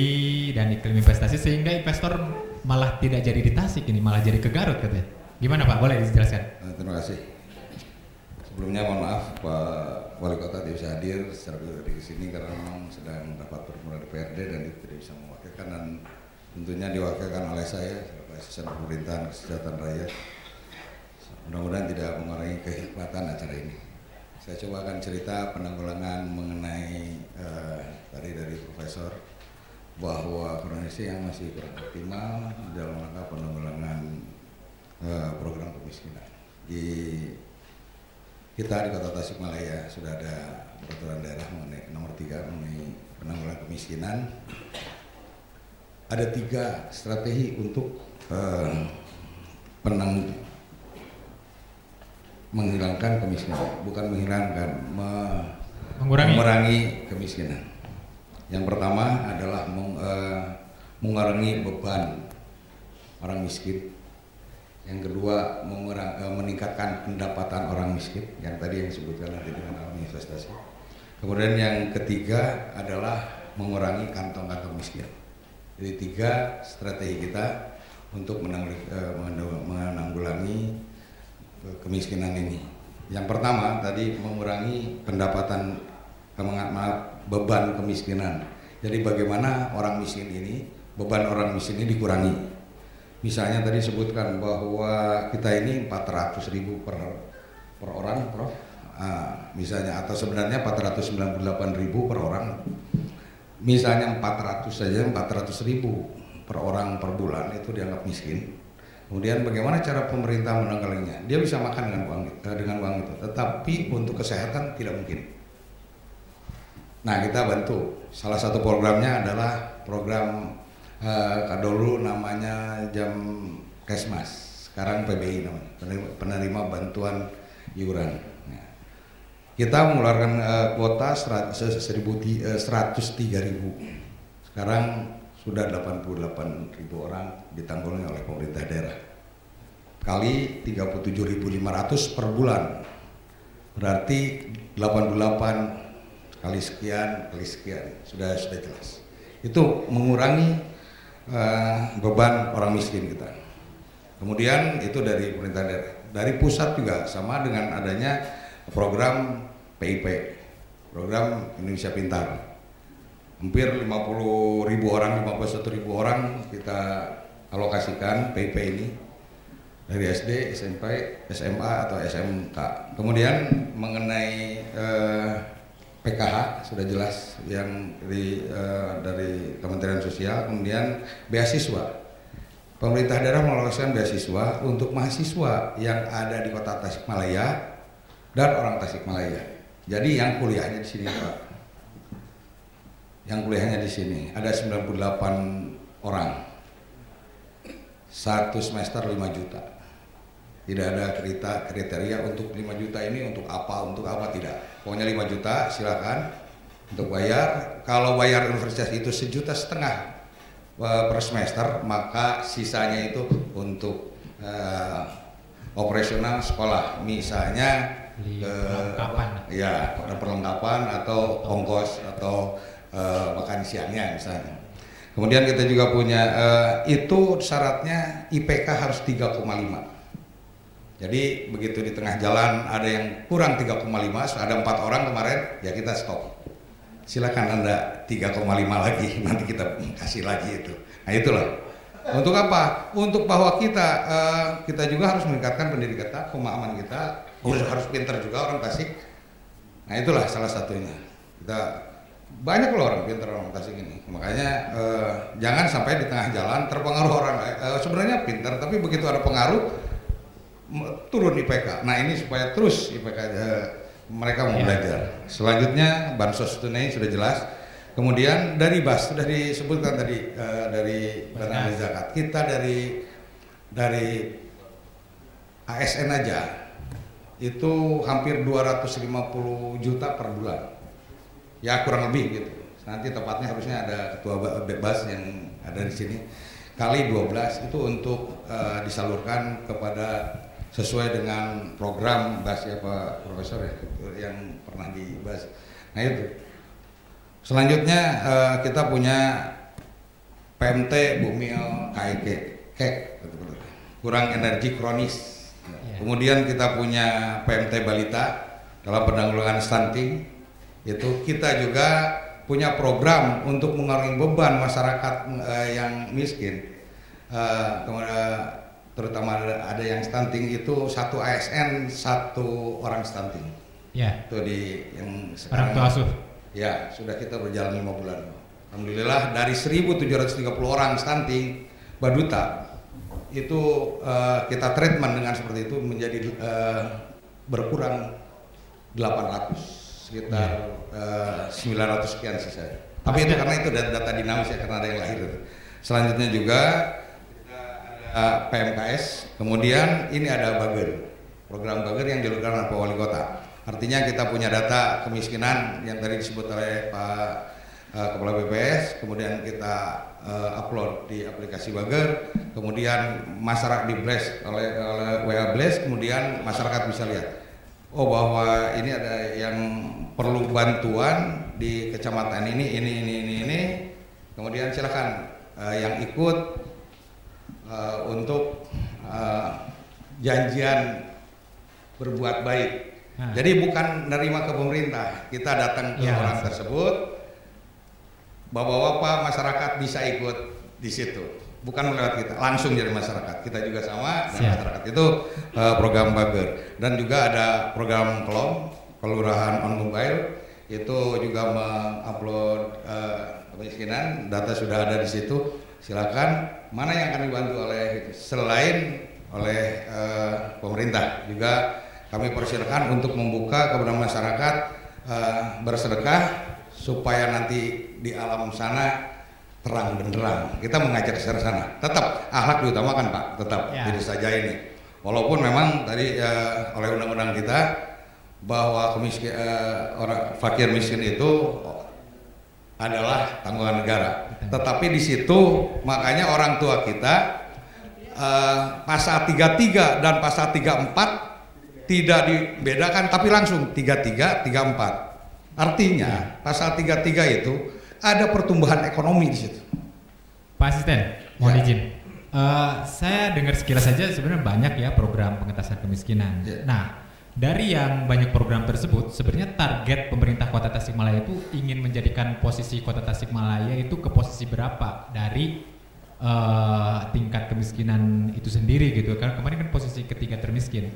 dan iklim investasi sehingga investor malah tidak jadi di Tasik ini, malah jadi ke Garut katanya. Gimana Pak? Boleh dijelaskan? Terima kasih. Sebelumnya mohon maaf Pak Wali Kota tidak bisa hadir secara pribadi di sini karena memang sedang mendapat pertemuan DPRD dan tidak bisa mewakilkan, dan tentunya diwakilkan oleh saya sebagai Asisten Pemerintahan Kesejahteraan Rakyat. Mudah-mudahan tidak mengurangi kehikmatan acara ini. Saya coba akan cerita penanggulangan mengenai tadi dari Profesor bahwa koordinasi yang masih kurang optimal dalam rangka penanggulangan program kemiskinan. Kita di Kota Tasikmalaya sudah ada peraturan daerah mengenai nomor 3 mengenai penanggulangan kemiskinan. Ada 3 strategi untuk menghilangkan kemiskinan, bukan menghilangkan, mengurangi kemiskinan. Yang pertama adalah mengurangi beban orang miskin. Yang kedua, meningkatkan pendapatan orang miskin, yang tadi yang disebutkan nanti dengan investasi. Kemudian yang ketiga adalah mengurangi kantong-kantong miskin. Jadi 3 strategi kita untuk menanggulangi kemiskinan ini. Yang pertama tadi mengurangi beban kemiskinan. Jadi bagaimana orang miskin ini, beban orang miskin ini dikurangi. Misalnya tadi sebutkan bahwa kita ini 400.000 per orang, Prof. Misalnya, atau sebenarnya 498.000 per orang. Misalnya 400 saja, 400.000 per orang per bulan itu dianggap miskin. Kemudian bagaimana cara pemerintah menanggulanginya? Dia bisa makan dengan uang itu, tetapi untuk kesehatan tidak mungkin. Nah, kita bantu. Salah satu programnya adalah program dulu namanya Jam Kesmas, sekarang PBI namanya, penerima bantuan iuran. Nah, kita mengeluarkan kuota 103.000, sekarang sudah 88.000 orang ditanggulangi oleh pemerintah daerah. Kali 37.500 per bulan, berarti 88 kali sekian, sudah jelas. Itu mengurangi beban orang miskin kita. Kemudian itu dari pemerintah daerah. Dari pusat juga sama dengan adanya program PIP, program Indonesia Pintar. Hampir 50.000 orang, 51.000 orang kita alokasikan PIP ini dari SD, SMP, SMA atau SMK. Kemudian mengenai PKH sudah jelas yang dari Kementerian Sosial. Kemudian beasiswa, pemerintah daerah mengalokasikan beasiswa untuk mahasiswa yang ada di kota Tasikmalaya dan orang Tasikmalaya. Jadi yang kuliahnya di sini Pak, yang kuliahnya di sini ada 98 orang, satu semester 5 juta. Tidak ada kriteria untuk 5 juta ini untuk apa tidak. Pokoknya 5 juta silakan untuk bayar. Kalau bayar universitas itu 1,5 juta per semester, maka sisanya itu untuk operasional sekolah, misalnya perlengkapan atau ongkos atau makan siangnya misalnya. Kemudian kita juga punya itu syaratnya IPK harus 3,5. Jadi begitu di tengah jalan ada yang kurang 3,5, ada 4 orang kemarin, ya kita stop. Silakan Anda 3,5 lagi, nanti kita kasih lagi itu. Nah itulah. Untuk apa? Untuk bahwa kita juga harus meningkatkan pendidikan kita, pemahaman kita, harus pintar juga orang Tasik. Nah itulah salah satunya. Kita banyak loh orang pintar orang Tasik ini. Makanya jangan sampai di tengah jalan terpengaruh orang sebenarnya pintar, tapi begitu ada pengaruh turun IPK. Nah ini supaya terus IPK mereka mau belajar. Selanjutnya bansos tunai sudah jelas. Kemudian dari BAS sudah disebutkan tadi dari dana zakat kita dari ASN aja itu hampir 250 juta per bulan. Ya kurang lebih gitu. Nanti tepatnya harusnya ada ketua BAS yang ada di sini. Kali 12 itu untuk disalurkan kepada sesuai dengan program BAS ya Pak Profesor ya, yang pernah dibahas. Nah itu. Selanjutnya kita punya PMT Bumil KEK, kurang energi kronis. Kemudian kita punya PMT Balita dalam penanggulangan stunting. Itu kita juga punya program untuk mengurangi beban masyarakat yang miskin. Terutama ada yang stunting itu 1 ASN 1 orang stunting. Ya. Itu di yang sekarang. Orang tua asuh. Ya, sudah kita berjalan 5 bulan. Alhamdulillah dari 1.730 orang stunting Baduta itu kita treatment dengan seperti itu menjadi berkurang 800, sekitar 900 sekian sisa. Tapi itu karena itu data dinamis ya, karena ada yang lahir. Selanjutnya juga PMKS, kemudian ini ada Bager, program Bager yang dilakukan oleh Pak Wali Kota. Artinya kita punya data kemiskinan yang tadi disebut oleh Pak Kepala BPS, kemudian kita upload di aplikasi Bager, kemudian masyarakat di blast oleh WA Blast, kemudian masyarakat bisa lihat, oh bahwa ini ada yang perlu bantuan di kecamatan ini, kemudian silakan yang ikut untuk janjian berbuat baik. Jadi bukan nerima ke pemerintah, kita datang ke orang tersebut, bapak-bapak masyarakat bisa ikut di situ, bukan melewat kita, langsung dari masyarakat. Kita juga sama dengan masyarakat. Itu program Bager. Dan juga ada program Kelurahan on Mobile, itu juga mengupload kemiskinan, data sudah ada di situ. Silakan, mana yang akan dibantu oleh selain oleh pemerintah, juga kami persilakan untuk membuka kepada masyarakat bersedekah supaya nanti di alam sana terang benderang. Kita mengajak ke sana. Tetap akhlak diutamakan Pak, tetap tidak saja ini. Walaupun memang tadi oleh undang-undang kita bahwa orang fakir miskin itu adalah tanggungan negara. Tetapi di situ makanya orang tua kita pasal 33 dan pasal 34 tidak dibedakan, tapi langsung 33, 34. Artinya pasal 33 itu ada pertumbuhan ekonomi di situ. Pak Asisten, mohon izin. Saya dengar sekilas saja sebenarnya banyak ya program pengentasan kemiskinan. Nah, dari yang banyak program tersebut, sebenarnya target pemerintah Kota Tasikmalaya itu ingin menjadikan posisi Kota Tasikmalaya itu ke posisi berapa dari tingkat kemiskinan itu sendiri gitu. Karena kemarin kan posisi ketiga termiskin.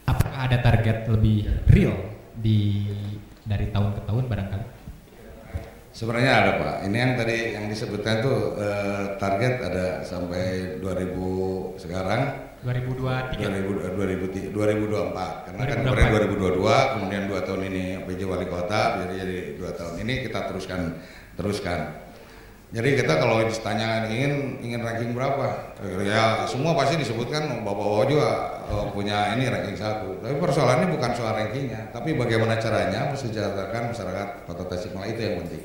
Apakah ada target lebih real dari tahun ke tahun barangkali? Sebenarnya ada Pak. Ini yang tadi yang disebutkan tuh target ada sampai 2000 sekarang. 2024 karena kan kemarin 2022 kemudian 2 tahun ini PJ Wali Kota jadi 2 tahun ini kita teruskan. Jadi kita kalau ditanya ingin ranking berapa ya semua pasti disebutkan bapak-bapak juga punya ini ranking 1. Tapi persoalannya bukan soal rankingnya tapi bagaimana caranya mensejahterakan masyarakat Kota Tasikmalaya itu yang penting.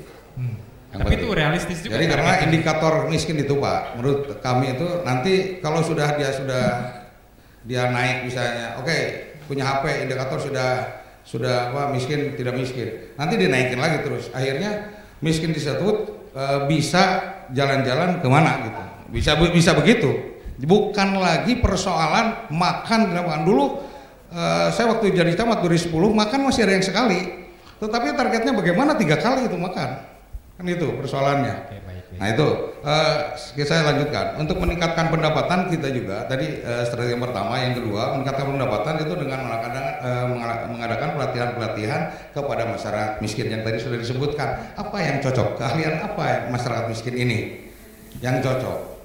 Tapi itu realistis juga. Jadi karena indikator miskin itu Pak, menurut kami itu nanti kalau dia naik misalnya, oke, punya HP indikator sudah apa miskin tidak miskin, nanti dinaikin lagi terus. Akhirnya miskin disebut bisa jalan-jalan kemana gitu, bisa begitu. Bukan lagi persoalan makan dulu. Saya waktu jadi camat 2010 makan masih ada yang sekali, tetapi targetnya bagaimana 3 kali itu makan. Kan itu persoalannya. Nah itu saya lanjutkan untuk meningkatkan pendapatan kita juga tadi strategi yang pertama, yang kedua meningkatkan pendapatan itu dengan mengadakan pelatihan kepada masyarakat miskin yang tadi sudah disebutkan. Apa yang cocok, keahlian apa masyarakat miskin ini yang cocok.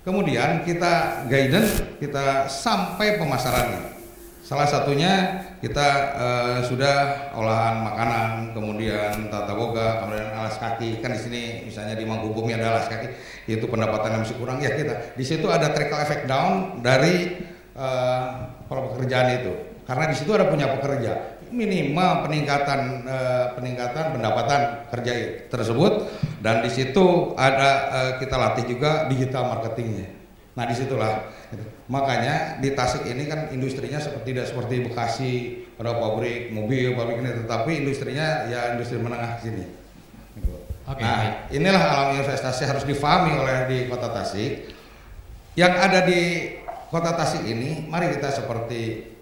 Kemudian kita guidance, kita sampai pemasarannya. Salah satunya kita sudah olahan makanan, kemudian tata boga, kemudian alas kaki. Kan di sini misalnya di Mangkubumi ada alas kaki, itu pendapatan yang masih kurang ya kita. Di situ ada trickle effect down dari pekerjaan itu. Karena di situ ada punya pekerja, minimal peningkatan pendapatan kerja tersebut, dan di situ ada kita latih juga digital marketingnya. Nah disitulah, makanya di Tasik ini kan industrinya tidak seperti Bekasi, ada pabrik mobil, pabrik ini, tetapi industrinya ya industri menengah sini. Nah inilah alam investasi harus difahami oleh di Kota Tasik. Yang ada di Kota Tasik ini, mari kita seperti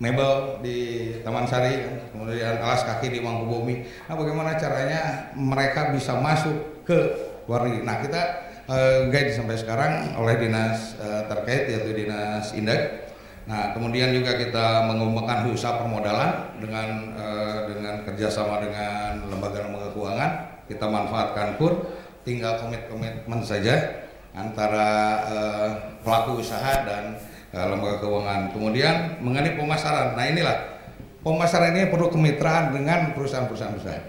mebel di Taman Sari, kemudian alas kaki di Mangkubumi. Nah bagaimana caranya mereka bisa masuk ke luar negeri? Nah kita guide sampai sekarang oleh dinas terkait yaitu dinas Indek. Nah kemudian juga kita mengembangkan usaha permodalan dengan kerjasama dengan lembaga-lembaga keuangan. Kita manfaatkan KUR, tinggal komitmen saja antara pelaku usaha dan lembaga keuangan. Kemudian mengenai pemasaran. Nah inilah pemasaran ini perlu kemitraan dengan perusahaan-perusahaan besar.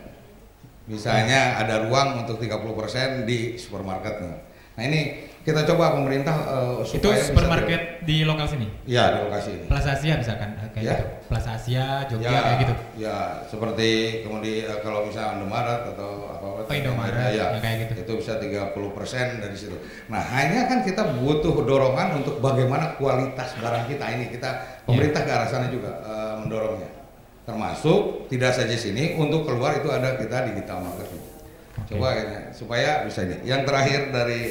Misalnya ada ruang untuk 30% di supermarketnya. Nah ini kita coba pemerintah supaya itu supermarket di lokal sini? Ya di lokasi ini. Plaza Asia misalkan kayak gitu. Plaza Asia, Jogja kayak gitu. Ya seperti kemudian kalau misalnya Indomaret atau apa Indomaret ya kayak gitu. Itu bisa 30% dari situ. Nah hanya kan kita butuh dorongan untuk bagaimana kualitas barang kita ini, pemerintah ke arah sana juga mendorongnya. Termasuk tidak saja sini, untuk keluar itu ada kita digital marketing. Coba supaya bisa ini. Yang terakhir dari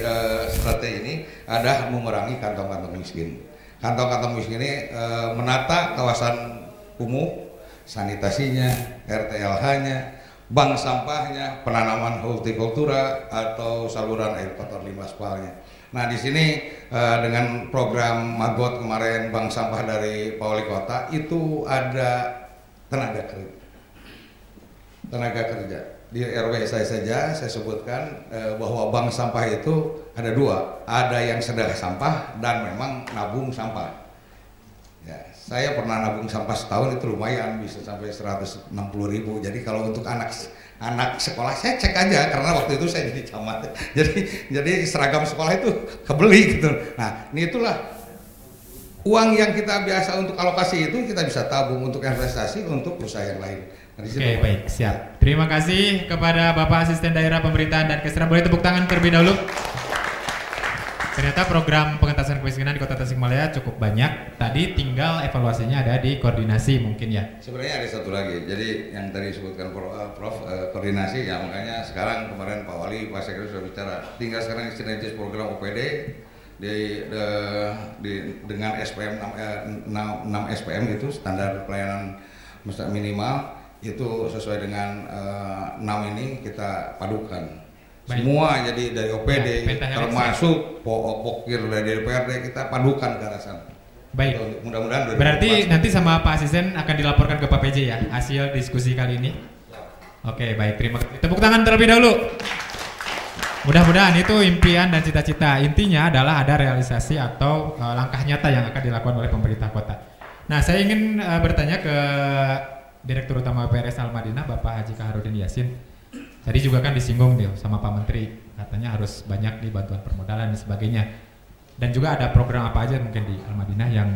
strategi ini ada mengurangi kantong-kantong miskin. Kantong-kantong miskin ini menata kawasan kumuh, sanitasinya, RTLH-nya, bank sampahnya, penanaman hortikultura atau saluran air kotor limbah spalnya. Nah di sini dengan program Magot kemarin bank sampah dari Pak Wali Kota itu ada tenaga kerja. Di RW saya saja saya sebutkan bahwa bank sampah itu ada 2, ada yang sedang sampah dan memang nabung sampah. Ya, saya pernah nabung sampah setahun itu lumayan bisa sampai 160.000. Jadi kalau untuk anak sekolah saya cek aja karena waktu itu saya jadi camat. Jadi seragam sekolah itu kebeli gitu. Nah, ini itulah uang yang kita biasa untuk alokasi itu kita bisa tabung untuk investasi untuk usaha yang lain. Oke, baik, siap. Terima kasih kepada Bapak Asisten Daerah Pemerintahan dan Kesejahteraan. Boleh tepuk tangan terlebih dahulu. Ternyata program pengentasan kemiskinan di Kota Tasikmalaya cukup banyak. Tadi tinggal evaluasinya ada di koordinasi mungkin ya. Sebenarnya ada satu lagi. Jadi yang tadi disebutkan Prof koordinasi ya, makanya sekarang kemarin Pak Wali, Pak Sekretari sudah bicara. Tinggal sekarang sinergis program OPD dengan SPM 6 SPM gitu, standar pelayanan minimal itu sesuai dengan 6 ini kita padukan. Baik. Semua jadi dari OPD ya, termasuk pokir dari DPRD kita padukan ke arah sana. Baik. Mudah-mudahan berarti nanti sama Pak Asisten akan dilaporkan ke Pak PJ ya hasil diskusi kali ini. Oke, baik, terima kasih. Tepuk tangan terlebih dahulu. Mudah-mudahan itu impian dan cita-cita. Intinya adalah ada realisasi atau langkah nyata yang akan dilakukan oleh pemerintah kota. Nah, saya ingin bertanya ke Direktur Utama PRS Al-Madinah Bapak Haji Kaharudin Yasin. Tadi juga kan disinggung dia sama Pak Menteri, katanya harus banyak di bantuan permodalan dan sebagainya. Dan juga ada program apa aja mungkin di Al-Madinah yang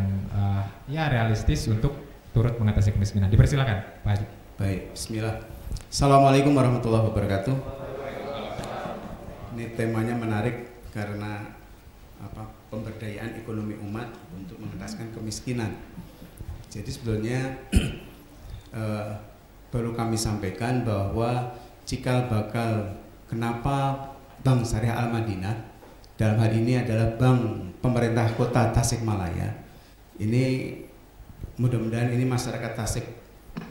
ya realistis untuk turut mengatasi kemiskinan. Dipersilakan Pak Haji. Baik, bismillah. Assalamualaikum warahmatullahi wabarakatuh. Ini temanya menarik karena pemberdayaan ekonomi umat untuk mengentaskan kemiskinan. Jadi sebetulnya perlu kami sampaikan bahwa cikal bakal kenapa Bank Syariah Al-Madinah dalam hal ini adalah bank pemerintah kota Tasikmalaya. Ini mudah-mudahan ini masyarakat Tasik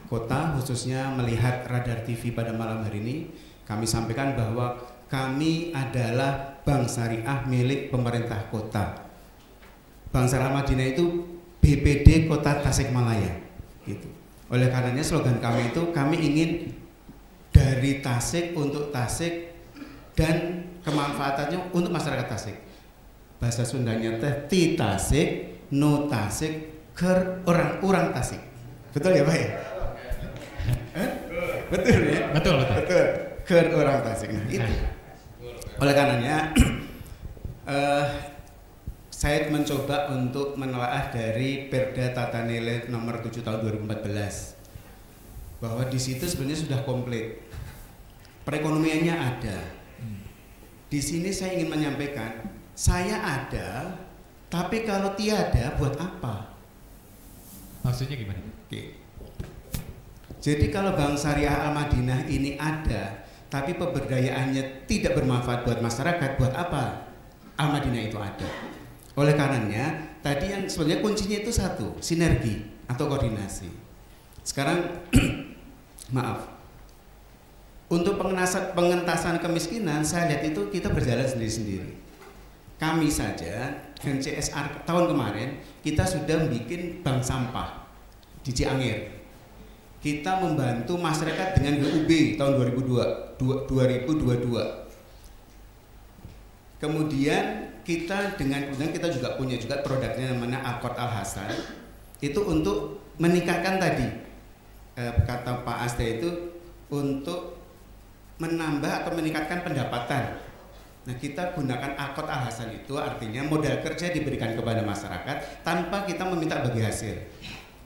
kota khususnya melihat Radar TV pada malam hari ini, kami sampaikan bahwa kami adalah bank syariah milik pemerintah kota. Bank Syariah Al-Madinah itu BPD Kota Tasikmalaya gitu. Oleh karenanya slogan kami itu kami ingin dari Tasik untuk Tasik dan kemanfaatannya untuk masyarakat Tasik. Bahasa Sundanya teh ti Tasik, no Tasik, ker orang Tasik. Betul ya Pak ya? Betul ya? Betul. Ker orang Tasik. Nah, itu. Oleh karenanya saya mencoba untuk menelaah dari Perda Tata Nilai nomor 7 tahun 2014 bahwa di situ sebenarnya sudah komplit. Perekonomiannya ada. Di sini saya ingin menyampaikan, saya ada, tapi kalau tiada buat apa? Maksudnya gimana? Oke. Jadi kalau Bank Syariah Al-Madinah ini ada, tapi pemberdayaannya tidak bermanfaat buat masyarakat, buat apa Al-Madinah itu ada? Oleh karenanya, tadi yang sebenarnya kuncinya itu satu, sinergi atau koordinasi. Sekarang, maaf. Untuk pengentasan kemiskinan, saya lihat itu kita berjalan sendiri-sendiri. Kami saja, dengan CSR tahun kemarin, kita sudah bikin bank sampah di Ciangir. Kita membantu masyarakat dengan GUB tahun 2022. Kemudian kita juga punya produknya namanya Akord Al Hasan. Itu untuk meningkatkan tadi kata Pak Asta itu untuk menambah atau meningkatkan pendapatan. Nah, kita gunakan Akord Al Hasan itu artinya modal kerja diberikan kepada masyarakat tanpa kita meminta bagi hasil.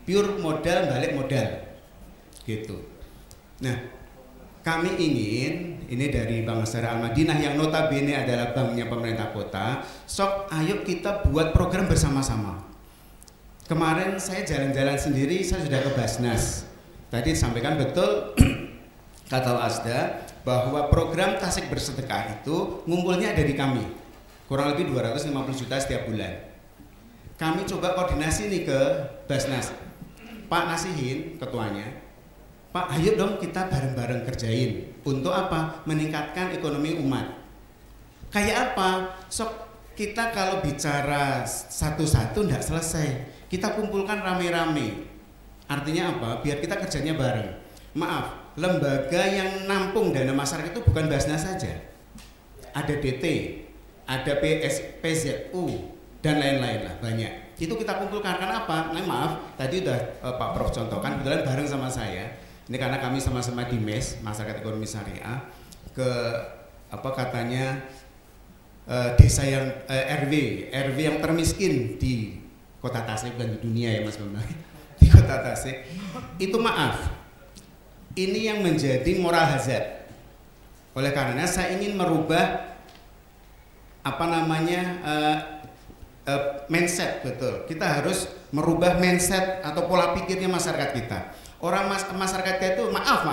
Pure modal balik modal. Gitu. Nah, kami ingin ini dari Bank Syariah Al-Madinah yang notabene adalah banknya pemerintah kota. Sok ayo kita buat program bersama-sama. Kemarin saya jalan-jalan sendiri, saya sudah ke Basnas. Tadi disampaikan betul kata Asda bahwa program Tasik Bersedekah itu ngumpulnya ada di kami. Kurang lebih 250 juta setiap bulan. Kami coba koordinasi nih ke Basnas. Pak Nasihin ketuanya, Pak ayo dong kita bareng-bareng kerjain. Untuk apa? Meningkatkan ekonomi umat. Kayak apa? Sok kita kalau bicara satu-satu enggak selesai. Kita kumpulkan rame-rame. Artinya apa? Biar kita kerjanya bareng. Maaf, lembaga yang nampung dana masyarakat itu bukan Basnas saja. Ada DT, ada PZU dan lain-lain lah, banyak. Itu kita kumpulkan karena apa? Nah, maaf, tadi udah Pak Prof contohkan kebetulan bareng sama saya. Ini karena kami sama-sama di MES, Masyarakat Ekonomi Syariah, ke apa katanya desa yang RW yang termiskin di Kota Tasik dan di dunia ya Mas Bambang. Di Kota Tasik. Itu maaf. Ini yang menjadi moral hazard. Oleh karenanya saya ingin merubah mindset, betul. Kita harus merubah mindset atau pola pikirnya masyarakat kita. Orang masyarakat kita itu maaf.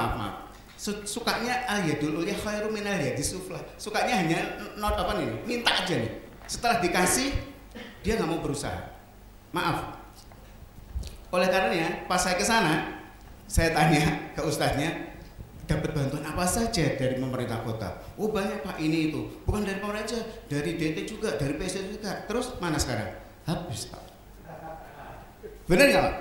Sukanya al-yadul ulya khairu minal yadis suflah. Sukanya hanya minta aja nih. Setelah dikasih dia nggak mau berusaha. Maaf. Oleh karenanya pas saya ke sana, saya tanya ke ustadznya, dapat bantuan apa saja dari pemerintah kota? Oh banyak Pak, ini itu. Bukan dari pemerintah, dari DT juga, dari PSD juga. Terus mana sekarang? Habis Pak. Benar nggak Pak?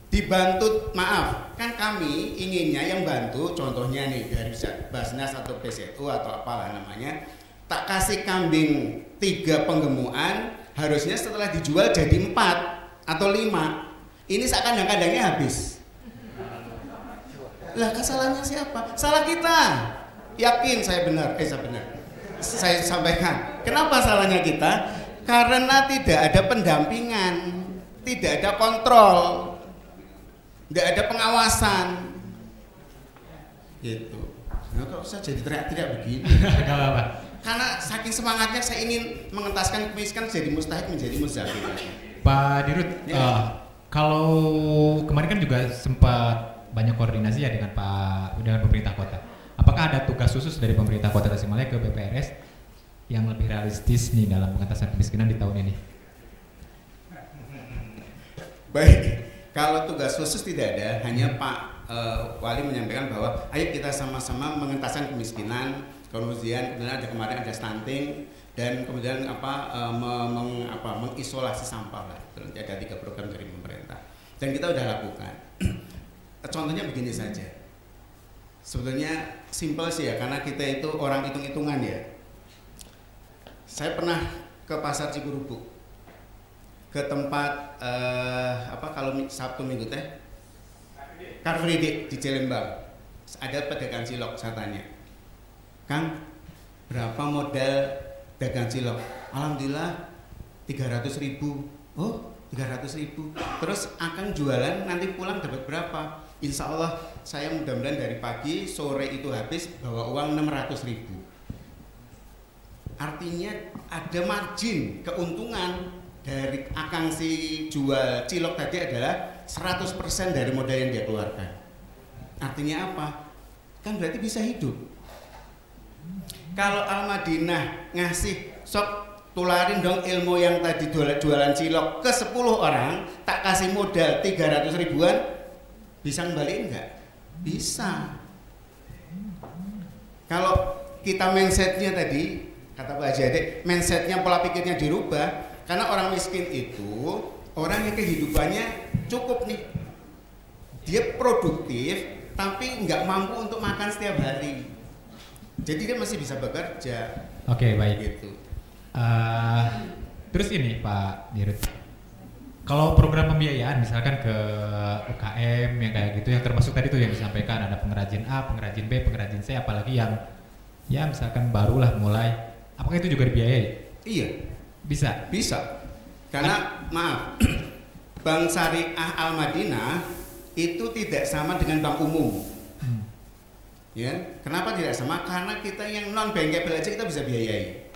Dibantu, maaf, kan kami inginnya yang bantu, contohnya nih dari Basnas atau PSTU atau apalah namanya, tak kasih kambing 3 penggemukan, harusnya setelah dijual jadi 4 atau 5. Ini sekadang-kadangnya habis. Lah kesalahannya siapa? Salah kita. Yakin saya benar. Saya sampaikan. Kenapa salahnya kita? Karena tidak ada pendampingan, tidak ada kontrol, tidak ada pengawasan. Gitu. Nah, kok saya jadi teriak-teriak begini? Gak apa-apa. Karena saking semangatnya saya ingin mengentaskan kemiskinan jadi mustahik menjadi muzakir. Pak Dirut, kalau kemarin kan juga sempat banyak koordinasi ya dengan pemerintah kota. Apakah ada tugas khusus dari pemerintah kota Tasikmalaya ke BPRS yang lebih realistis nih dalam pengentasan kemiskinan di tahun ini? Baik, kalau tugas khusus tidak ada, hanya Pak Wali menyampaikan bahwa ayo kita sama-sama mengentaskan kemiskinan. Kemudian ada kemarin ada stunting dan kemudian mengisolasi sampah lah. Ada 3 program dari pemerintah dan kita udah lakukan. Contohnya begini saja. Sebetulnya simpel sih ya, karena kita itu orang hitung-hitungan ya. Saya pernah ke pasar Cikurubuk, ke tempat kalau Sabtu Minggu teh Car Free Day di Cilembang. Ada pedagang cilok, saya tanya, Kang, berapa modal dagang cilok? Alhamdulillah 300.000. Oh, 300.000. Terus akan jualan nanti pulang dapat berapa? Insya Allah saya mudah-mudahan dari pagi sore itu habis bawa uang 600.000. Artinya ada margin keuntungan dari akang si jual cilok tadi adalah 100% dari modal yang dia keluarkan. Artinya apa? Kan berarti bisa hidup. Kalau Al-Madinah ngasih sok tularin dong ilmu yang tadi jualan cilok ke 10 orang, tak kasih modal 300 ribuan, bisa ngembaliin nggak? Bisa. Kalau kita mindsetnya tadi, kata Pak Haji Ade, mindsetnya pola pikirnya dirubah, karena orang miskin itu orang yang kehidupannya cukup nih, dia produktif tapi nggak mampu untuk makan setiap hari. Jadi dia masih bisa bekerja. Oke, baik. Gitu. Terus ini Pak Dirut, kalau program pembiayaan misalkan ke UKM yang kayak gitu, yang termasuk tadi tuh yang disampaikan ada pengrajin A, pengrajin B, pengrajin C, apalagi yang ya misalkan barulah mulai, apakah itu juga dibiayai? Iya. Bisa? Bisa. Karena maaf, Bank Syariah Al-Madinah itu tidak sama dengan bank umum. Ya, kenapa tidak sama? Karena kita yang non bankable aja kita bisa biayai.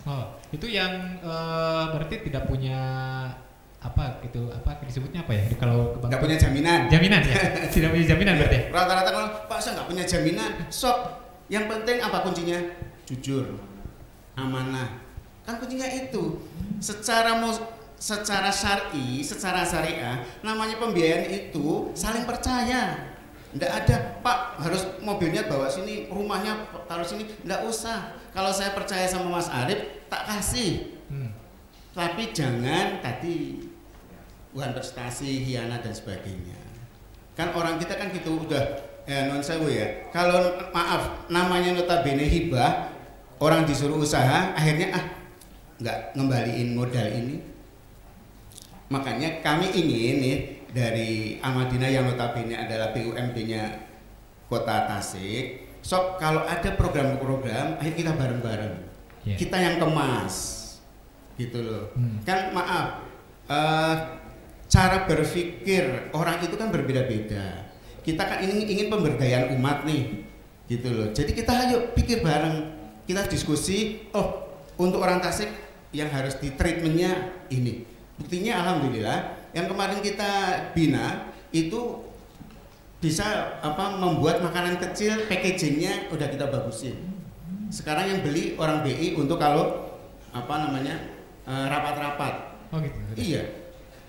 Oh, itu yang berarti tidak punya apa gitu, apa disebutnya apa ya? Kalau ke bank nggak punya jaminan. Jaminan ya? Tidak punya jaminan berarti. Rata-rata kalau Pak saya nggak punya jaminan, sok. Yang penting apa kuncinya? Jujur, amanah. Kan kuncinya itu. Secara syar'i, secara syariah, namanya pembiayaan itu saling percaya. Nggak ada, Pak harus mobilnya bawa sini, rumahnya taruh sini, nggak usah. Kalau saya percaya sama Mas Arif, tak kasih. Tapi jangan tadi bukan prestasi, hianat dan sebagainya. Kan orang kita kan gitu udah non sewu ya. Kalau maaf namanya notabene hibah, orang disuruh usaha, akhirnya nggak ngembaliin modal ini. Makanya kami ingin nih dari Al-Madinah yang notabene adalah BUMD-nya Kota Tasik. Sok kalau ada program-program, ayo kita bareng-bareng. Yeah. Kita yang kemas, gitu loh. Kan maaf, cara berpikir orang itu kan berbeda-beda. Kita kan ingin pemberdayaan umat nih, gitu loh. Jadi kita ayo pikir bareng, kita diskusi. Oh, untuk orang Tasik yang harus di treatmentnya ini. Buktinya alhamdulillah yang kemarin kita bina itu bisa membuat makanan kecil, packagingnya udah kita bagusin. Sekarang yang beli orang BI untuk kalau rapat-rapat. Oh gitu. Iya.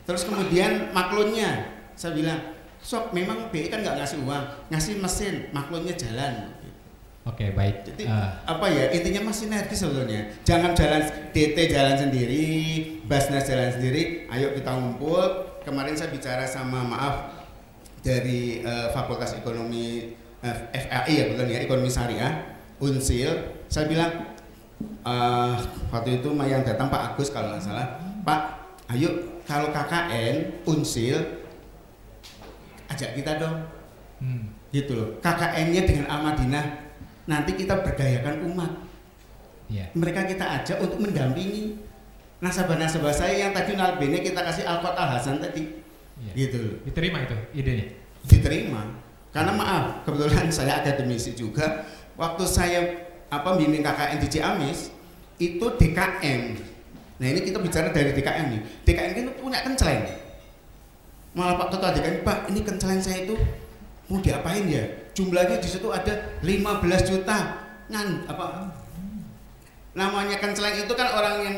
Terus kemudian maklunnya, saya bilang, sob memang BI kan nggak ngasih uang, ngasih mesin, maklunnya jalan. Oke, baik. Jadi, intinya masih sinergi sebetulnya. Jangan jalan DT jalan sendiri, Basnas jalan sendiri. Ayo kita ngumpul. Kemarin saya bicara sama dari Fakultas Ekonomi FAI ya betul ya, Ekonomi Syariah, Unsil. Saya bilang waktu itu yang datang Pak Agus kalau nggak salah, Pak, ayo kalau KKN Unsil ajak kita dong, gitu loh. KKN-nya dengan Al-Madinah. Nanti kita berdayakan umat. Yeah. Mereka kita ajak untuk mendampingi nasabah-nasabah saya yang tadi Nalbene kita kasih Al-Qot Al-Hasan tadi. Yeah. Gitu. Diterima itu idenya? Diterima. Karena maaf, kebetulan saya akademisi juga. Waktu saya bimbing KKN di Ciamis, itu DKM. Nah ini kita bicara dari DKM nih. DKM itu punya kenceleng. Malah Pak Ketua DKM, Pak ini kenceleng saya itu mau diapain ya? Jumlahnya di situ ada 15 juta. Namanya kenceleng itu kan orang yang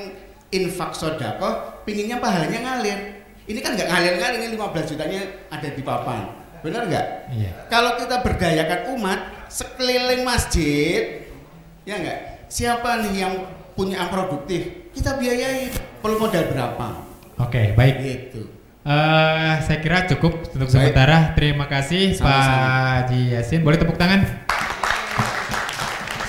infak sedekah, pinginnya pahalanya ngalir. Ini kan nggak ngalir-ngalir, ini 15 jutanya ada di papan. Benar nggak? Iya. Kalau kita berdayakan umat sekeliling masjid, ya nggak? Siapa nih yang punya yang produktif? Kita biayai. Perlu modal berapa? Oke, baik. Gitu. Saya kira cukup untuk sementara. Terima kasih Pak Haji Yasin. Boleh tepuk tangan?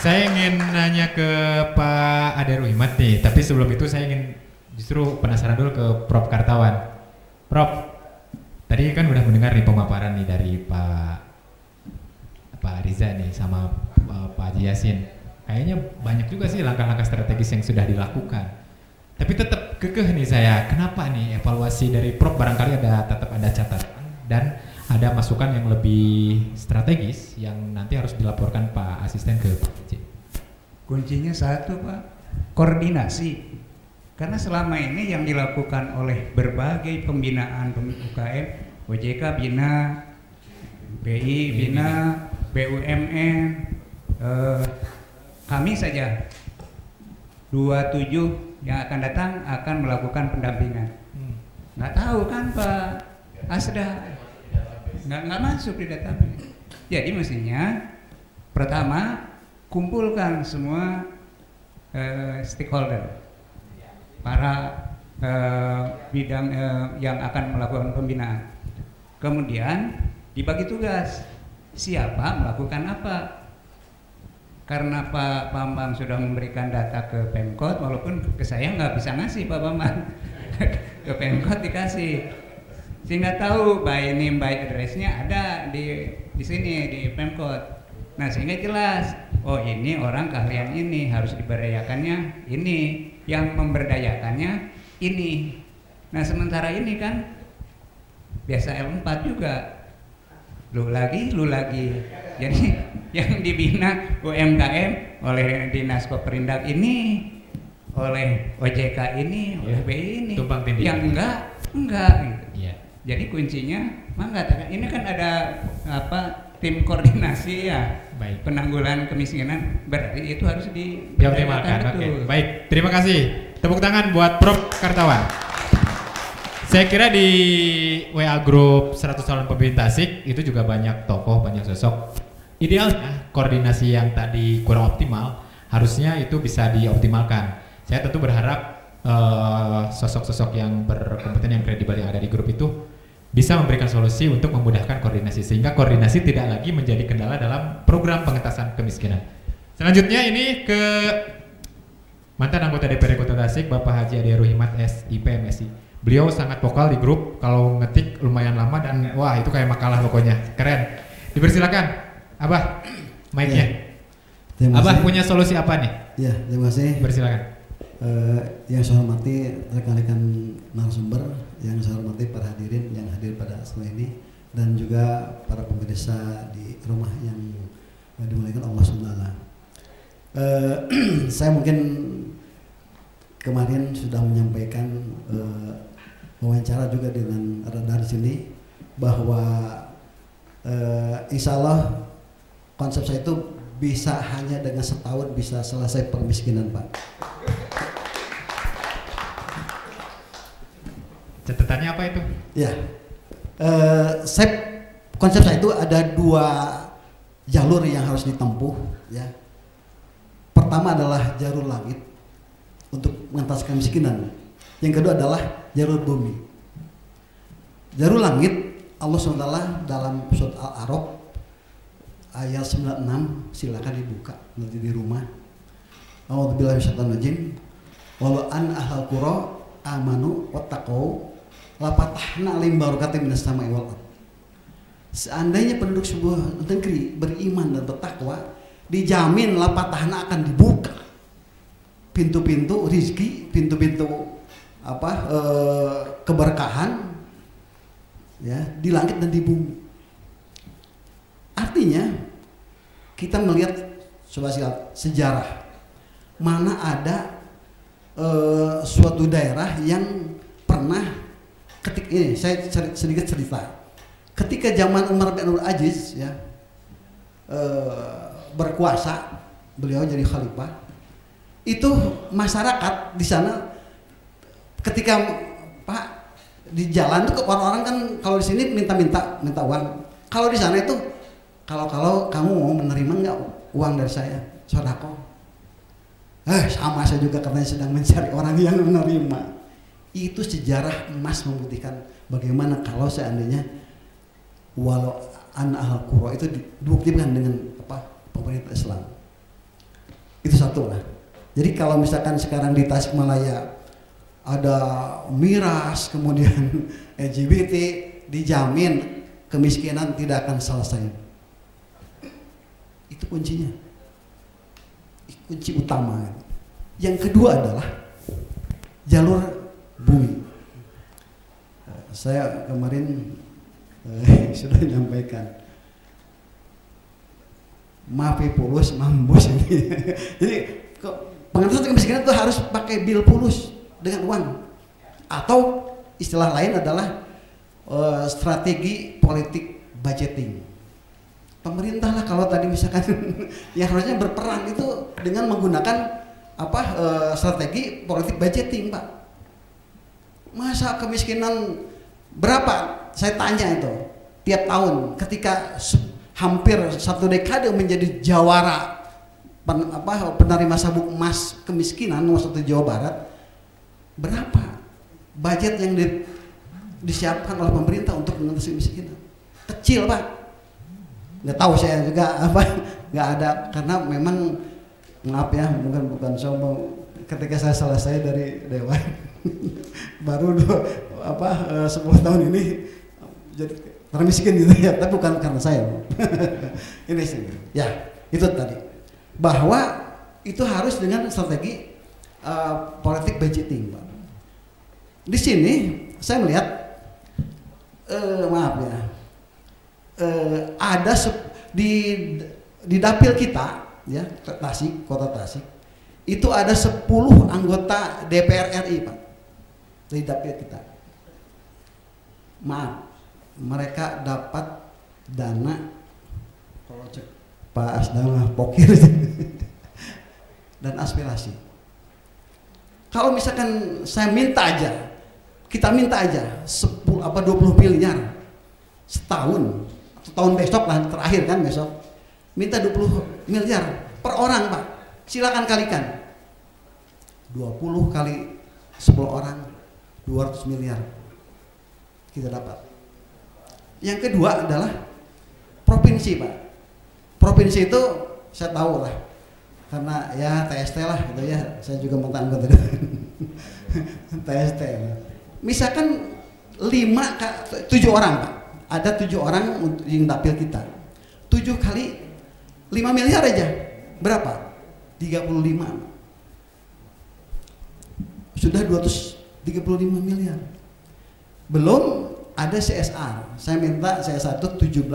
Saya ingin nanya ke Pak Ade Ruhimat nih, tapi sebelum itu saya ingin justru penasaran dulu ke Prof Kartawan. Prof, tadi kan udah mendengar nih pemaparan nih dari Pak Riza nih sama Pak Haji Yasin. Kayaknya banyak juga sih langkah-langkah strategis yang sudah dilakukan. Tapi tetap kekeh nih saya, kenapa nih evaluasi dari Prof barangkali tetap ada catatan dan ada masukan yang lebih strategis yang nanti harus dilaporkan Pak Asisten ke Pak Haji. Kuncinya satu Pak, koordinasi. Karena selama ini yang dilakukan oleh berbagai pembinaan UKM, OJK bina, BI bina, BUMN, kami saja 27 yang akan datang akan melakukan pendampingan. Nggak tahu kan Pak Asda, nggak masuk di database. Jadi mestinya pertama kumpulkan semua stakeholder, para bidang yang akan melakukan pembinaan. Kemudian dibagi tugas, siapa melakukan apa. Karena Pak Bambang sudah memberikan data ke Pemkot, walaupun ke saya nggak bisa ngasih Pak Bambang, ke Pemkot dikasih, sehingga tahu by name by address-nya ada di sini di Pemkot. Nah sehingga jelas, oh ini orang keahlian ini harus diberdayakannya ini, yang memberdayakannya ini. Nah sementara ini kan biasa L4 juga, lu lagi. Jadi yang dibina UMKM oleh Dinas Koperindak ini, oleh OJK ini, oleh BI ini, yang enggak gitu. Yeah. Jadi kuncinya ini kan ada tim koordinasi ya. Baik. Penanggulangan kemiskinan, berarti itu harus dioptimalkan. Oke. Baik, terima kasih. Tepuk tangan buat Prof Kartawan. Saya kira di WA Group 100 Calon Pemimpin Tasik itu juga banyak tokoh, banyak sosok. Idealnya koordinasi yang tadi kurang optimal harusnya itu bisa dioptimalkan. Saya tentu berharap sosok-sosok yang berkompeten, yang kredibel yang ada di grup itu bisa memberikan solusi untuk memudahkan koordinasi, sehingga koordinasi tidak lagi menjadi kendala dalam program pengentasan kemiskinan. Selanjutnya ini ke mantan anggota DPRD Kota Tasik, Bapak Haji Ade Ruhimat SIP MSI. Beliau sangat vokal di grup, kalau ngetik lumayan lama dan wah itu kayak makalah pokoknya, keren. Dipersilakan, Abah, mic-nya. Ya, Abah punya solusi apa nih? Ya, terima kasih. Bersilakan. Yang saya hormati rekan-rekan narasumber, yang saya hormati para hadirin yang hadir pada saat ini, dan juga para pemirsa di rumah yang dimuliakan Allah SWT. Saya mungkin kemarin sudah menyampaikan wawancara juga dengan radar sini bahwa insya Allah konsep saya itu bisa hanya dengan setahun bisa selesai permiskinan, Pak. Catatannya apa itu? Ya, konsep saya itu ada 2 jalur yang harus ditempuh. Ya, pertama adalah jalur langit untuk mengentaskan kemiskinan. Yang kedua adalah jalur bumi. Jalur langit, Allah SWT dalam surat Al-A'raf ayat 96, silakan dibuka nanti di rumah. A'udzubillahi minasyaitonir rajim. Walau an ahlal qura amanu wattaqau la fatahna alaihim barakatim minas sama'i wal ardh. Seandainya penduduk sebuah negeri beriman dan bertakwa, dijamin la fatahna akan dibuka pintu-pintu rizki, pintu-pintu keberkahan ya di langit dan di bumi. Artinya kita melihat sejarah mana ada suatu daerah yang pernah ini saya sedikit cerita. Ketika zaman Umar bin Abdul Aziz ya berkuasa, beliau jadi khalifah, itu masyarakat di sana ketika Pak di jalan tuh orang-orang kan kalau di sini minta uang. Kalau di sana itu kalau kamu mau menerima nggak uang dari saya, sodako. Sama saya juga katanya sedang mencari orang yang menerima. Itu sejarah emas membuktikan bagaimana kalau seandainya walau an ahlal qura itu dibuktikan dengan pemerintah Islam. Itu satu lah. Jadi kalau misalkan sekarang di Tasikmalaya ada miras, kemudian LGBT, dijamin kemiskinan tidak akan selesai. Itu kuncinya, kunci utama. Yang kedua adalah jalur bumi. Saya kemarin sudah menyampaikan, maaf pulus mampus ini. Jadi pengentasan kemiskinan itu harus pakai bil pulus dengan uang, atau istilah lain adalah strategi politik budgeting. Pemerintah lah kalau tadi misalkan yang harusnya berperan itu dengan menggunakan strategi politik budgeting, Pak. Masa kemiskinan berapa? Saya tanya itu tiap tahun ketika hampir 1 dekade menjadi jawara penerima sabuk emas kemiskinan nomor 1 Jawa Barat, berapa budget yang disiapkan oleh pemerintah untuk mengatasi kemiskinan? Kecil, Pak. Nggak tahu saya juga nggak ada, karena memang maaf ya, bukan sombong, ketika saya selesai dari Dewan baru 10 tahun ini jadi termiskin gitu ya, tapi bukan karena saya. Ini sih ya, itu tadi bahwa itu harus dengan strategi politik budgeting, Pak. Di sini saya melihat maaf ya, ada di dapil kita ya, Tasik, kota Tasik itu ada 10 anggota DPR RI, Pak, di dapil kita. Maaf, mereka dapat dana, kalau cek Pak Asdama pokir dan aspirasi. Kalau misalkan saya minta aja, kita minta aja 20 miliar setahun, atau tahun besok lah, terakhir kan besok, minta 20 miliar per orang, Pak. Silakan kalikan 20 kali 10 orang, 200 miliar kita dapat. Yang kedua adalah provinsi, Pak. Provinsi itu saya tahu lah, karena ya TST lah gitu ya, saya juga mantan anggota TST. Misalkan 7 orang, Pak, ada 7 orang yang dapil kita, 7 kali 5 miliar aja berapa? 35, sudah 235 miliar. Belum ada CSR, saya minta CSR itu 17,5.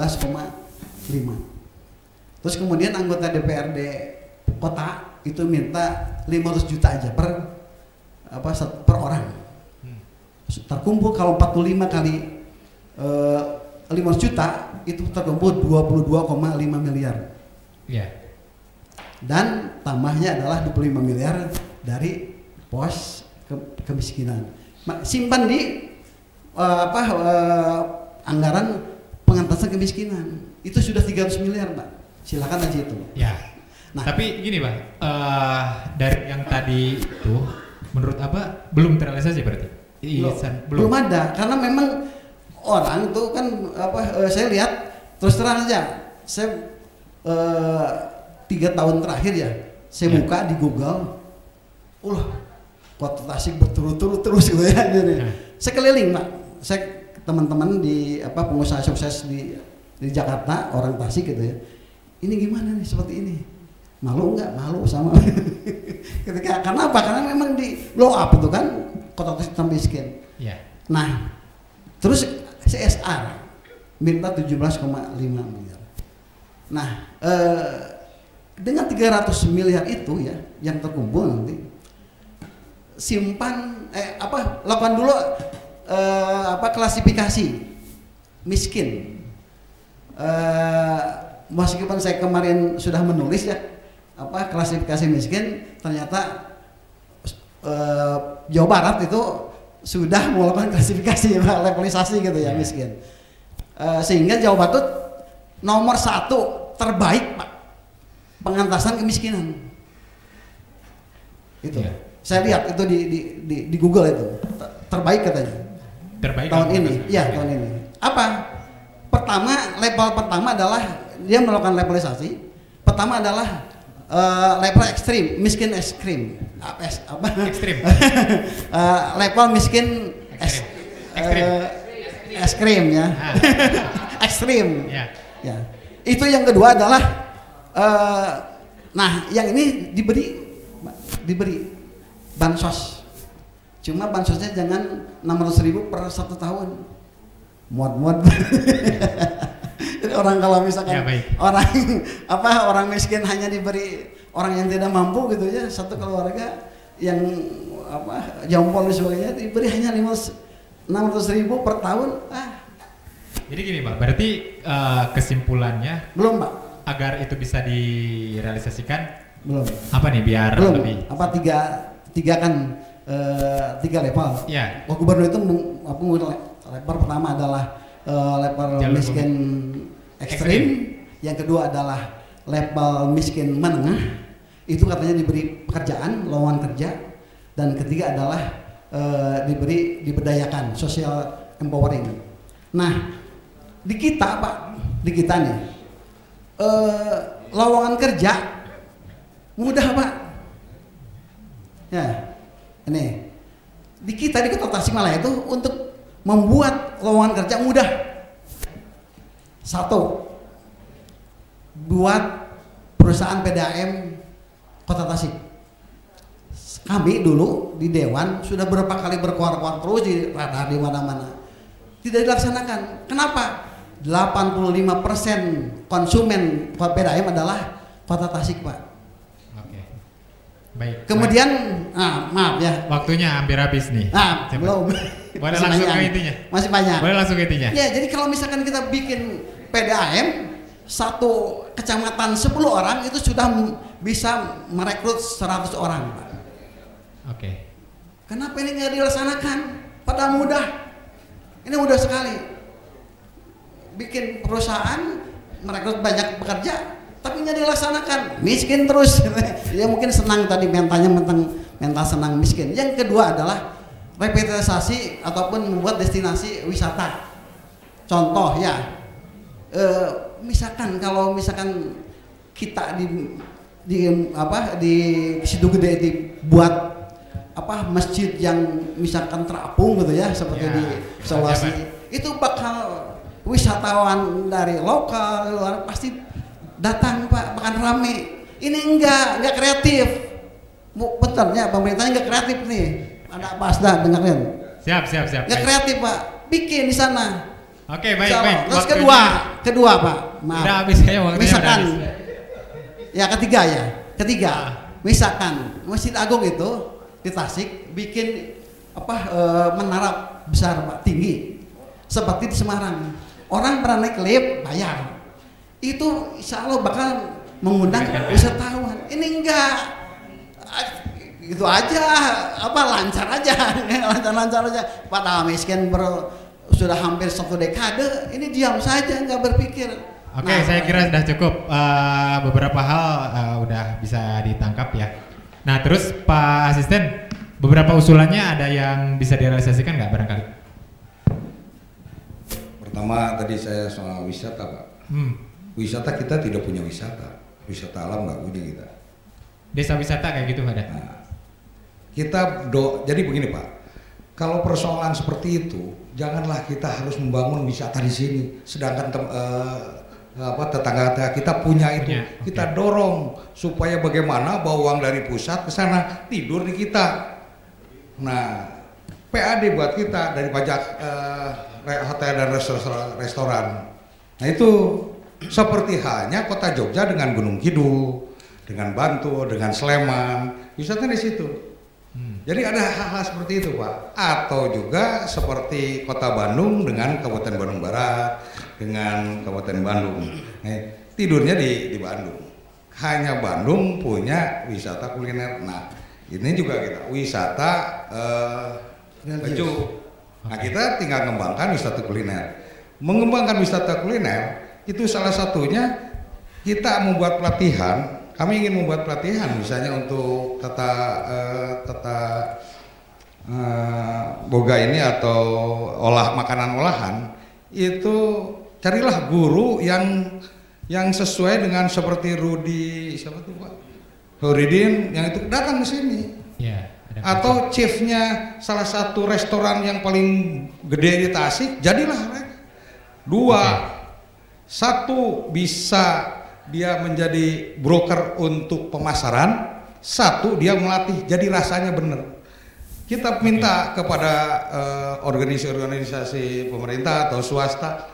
Terus kemudian anggota DPRD kota itu minta 500 juta aja per per orang. Terkumpul kalau 45 kali 500 juta itu terkumpul 22,5 miliar. Iya. Dan tambahnya adalah 25 miliar dari pos kemiskinan. Simpan di anggaran pengentasan kemiskinan. Itu sudah 300 miliar, Pak. Silakan aja itu. Ya. Nah, tapi gini, Pak. Dari yang tadi itu menurut apa belum terrealisasi berarti? Belum ada, karena memang orang tuh kan saya lihat terus terang aja, saya 3 tahun terakhir ya, saya buka di Google, Kota Tasik berturut-turut terus gitu ya. Saya keliling, Pak, saya teman-teman di pengusaha sukses di Jakarta, orang Tasik gitu ya. Ini gimana nih seperti ini? Malu nggak? Malu sama. Karena apa? Karena memang di blow up itu kan kota miskin. Yeah. Nah, terus CSR minta 17,5 miliar. Nah, dengan 300 miliar itu ya yang terkumpul nanti simpan lakukan dulu klasifikasi miskin. Meskipun saya kemarin sudah menulis ya klasifikasi miskin, ternyata Jawa Barat itu sudah melakukan klasifikasi levelisasi gitu ya miskin, sehingga Jawa Barat nomor 1 terbaik, Pak, pengentasan kemiskinan itu. Saya lihat itu di Google itu terbaik katanya. Terbaik tahun ini, ya tahun ini. Apa? Level pertama adalah dia melakukan levelisasi. Pertama adalah level ekstrim, miskin ekstrim. Ekstrim. Level miskin ekstrim ya. Ekstrim. Ya. Ya. Itu yang kedua adalah yang ini diberi bansos. Cuma bansosnya jangan 600.000 per 1 tahun. Muat-muat. Orang kalau misalkan orang miskin hanya diberi orang yang tidak mampu gitu ya, satu keluarga yang jompo dan sebagainya diberi hanya 600.000 per tahun. Jadi gini, Pak, berarti kesimpulannya belum, Pak, agar itu bisa direalisasikan belum. Apa nih biar belum. lebih tiga level. Ya. Gubernur itu level pertama adalah level Jalur miskin ekstrim, yang kedua adalah level miskin menengah, itu katanya diberi pekerjaan, lowongan kerja, dan ketiga adalah diberi diberdayakan, social empowering. Nah, di kita, Pak, nih lowongan kerja mudah, Pak. Ya, ini di kita di Kota Tasikmalaya itu untuk membuat lowongan kerja mudah. 1, buat perusahaan PDAM Kota Tasik. Kami dulu di Dewan sudah berapa kali berkuar-kuar terus di radar di mana-mana. Tidak dilaksanakan. Kenapa? 85% konsumen PDAM adalah Kota Tasik, Pak. Oke. Baik. Kemudian, maaf ya. Waktunya hampir habis nih. Belum. Boleh langsung ke intinya. Masih banyak. Boleh langsung ke intinya. Ya, jadi kalau misalkan kita bikin PDAM satu kecamatan 10 orang itu sudah bisa merekrut 100 orang, Pak. Oke. Kenapa ini nggak dilaksanakan? Padahal mudah. Ini mudah sekali. Bikin perusahaan merekrut banyak pekerja, tapi nggak dilaksanakan. Miskin terus. Dia mungkin senang tadi mental senang miskin. Yang kedua adalah revitalisasi ataupun membuat destinasi wisata. Contoh ya, misalkan kalau misalkan kita di Situ Gede dibuat masjid yang misalkan terapung gitu ya, seperti di Sulawesi, itu bakal wisatawan dari lokal luar pasti datang, Pak, bahkan rame. Ini enggak kreatif. Bentarnya pemerintahnya enggak kreatif nih. Ada apa Asda dengerin? Siap. Enggak kreatif, Pak. Bikin di sana. Oke, baik. Terus kedua, Pak. Maaf. Udah habis kayaknya waktunya. Misalkan ya ketiga. Misalkan Masjid Agung itu di Tasik bikin menara besar Pak, tinggi seperti di Semarang. Orang pernah naik lift bayar, itu insya Allah bakal mengundang wisatawan. Ini enggak, itu aja lancar aja lancar aja. Padahal miskin sudah hampir 1 dekade, ini diam saja nggak berpikir. Oke, saya kira sudah cukup. Beberapa hal udah bisa ditangkap ya. Nah, terus Pak Asisten, beberapa usulannya ada yang bisa direalisasikan nggak barangkali? Pertama tadi saya soal wisata Pak. Wisata kita tidak punya wisata alam nggak punya kita. Desa wisata kayak gitu ada. Nah, jadi begini Pak, kalau persoalan seperti itu, janganlah kita harus membangun wisata di sini, sedangkan tetangga kita punya itu. Kita dorong supaya bagaimana bawa uang dari pusat ke sana, tidur di kita. Nah, PAD buat kita dari pajak hotel dan restoran. Nah itu seperti halnya kota Jogja dengan Gunung Kidul, dengan Bantul, dengan Sleman, wisata di situ. Jadi ada hal-hal seperti itu Pak. Atau juga seperti kota Bandung dengan Kabupaten Bandung Barat, dengan Kabupaten Bandung. Nah, tidurnya di Bandung. Hanya Bandung punya wisata kuliner. Nah, ini juga kita wisata baju. Nah, kita tinggal mengembangkan wisata kuliner. Mengembangkan wisata kuliner itu salah satunya kita membuat pelatihan. Kami ingin membuat pelatihan misalnya untuk tata boga ini atau makanan olahan, itu carilah guru yang sesuai dengan seperti Rudi siapa tuh Pak? Horidin yang itu datang ke sini. Ya, atau chefnya salah satu restoran yang paling gede di Tasik, jadilah mereka. 2, 1 bisa dia menjadi broker untuk pemasaran, 1 dia melatih jadi rasanya benar. Kita minta kepada organisasi pemerintah atau swasta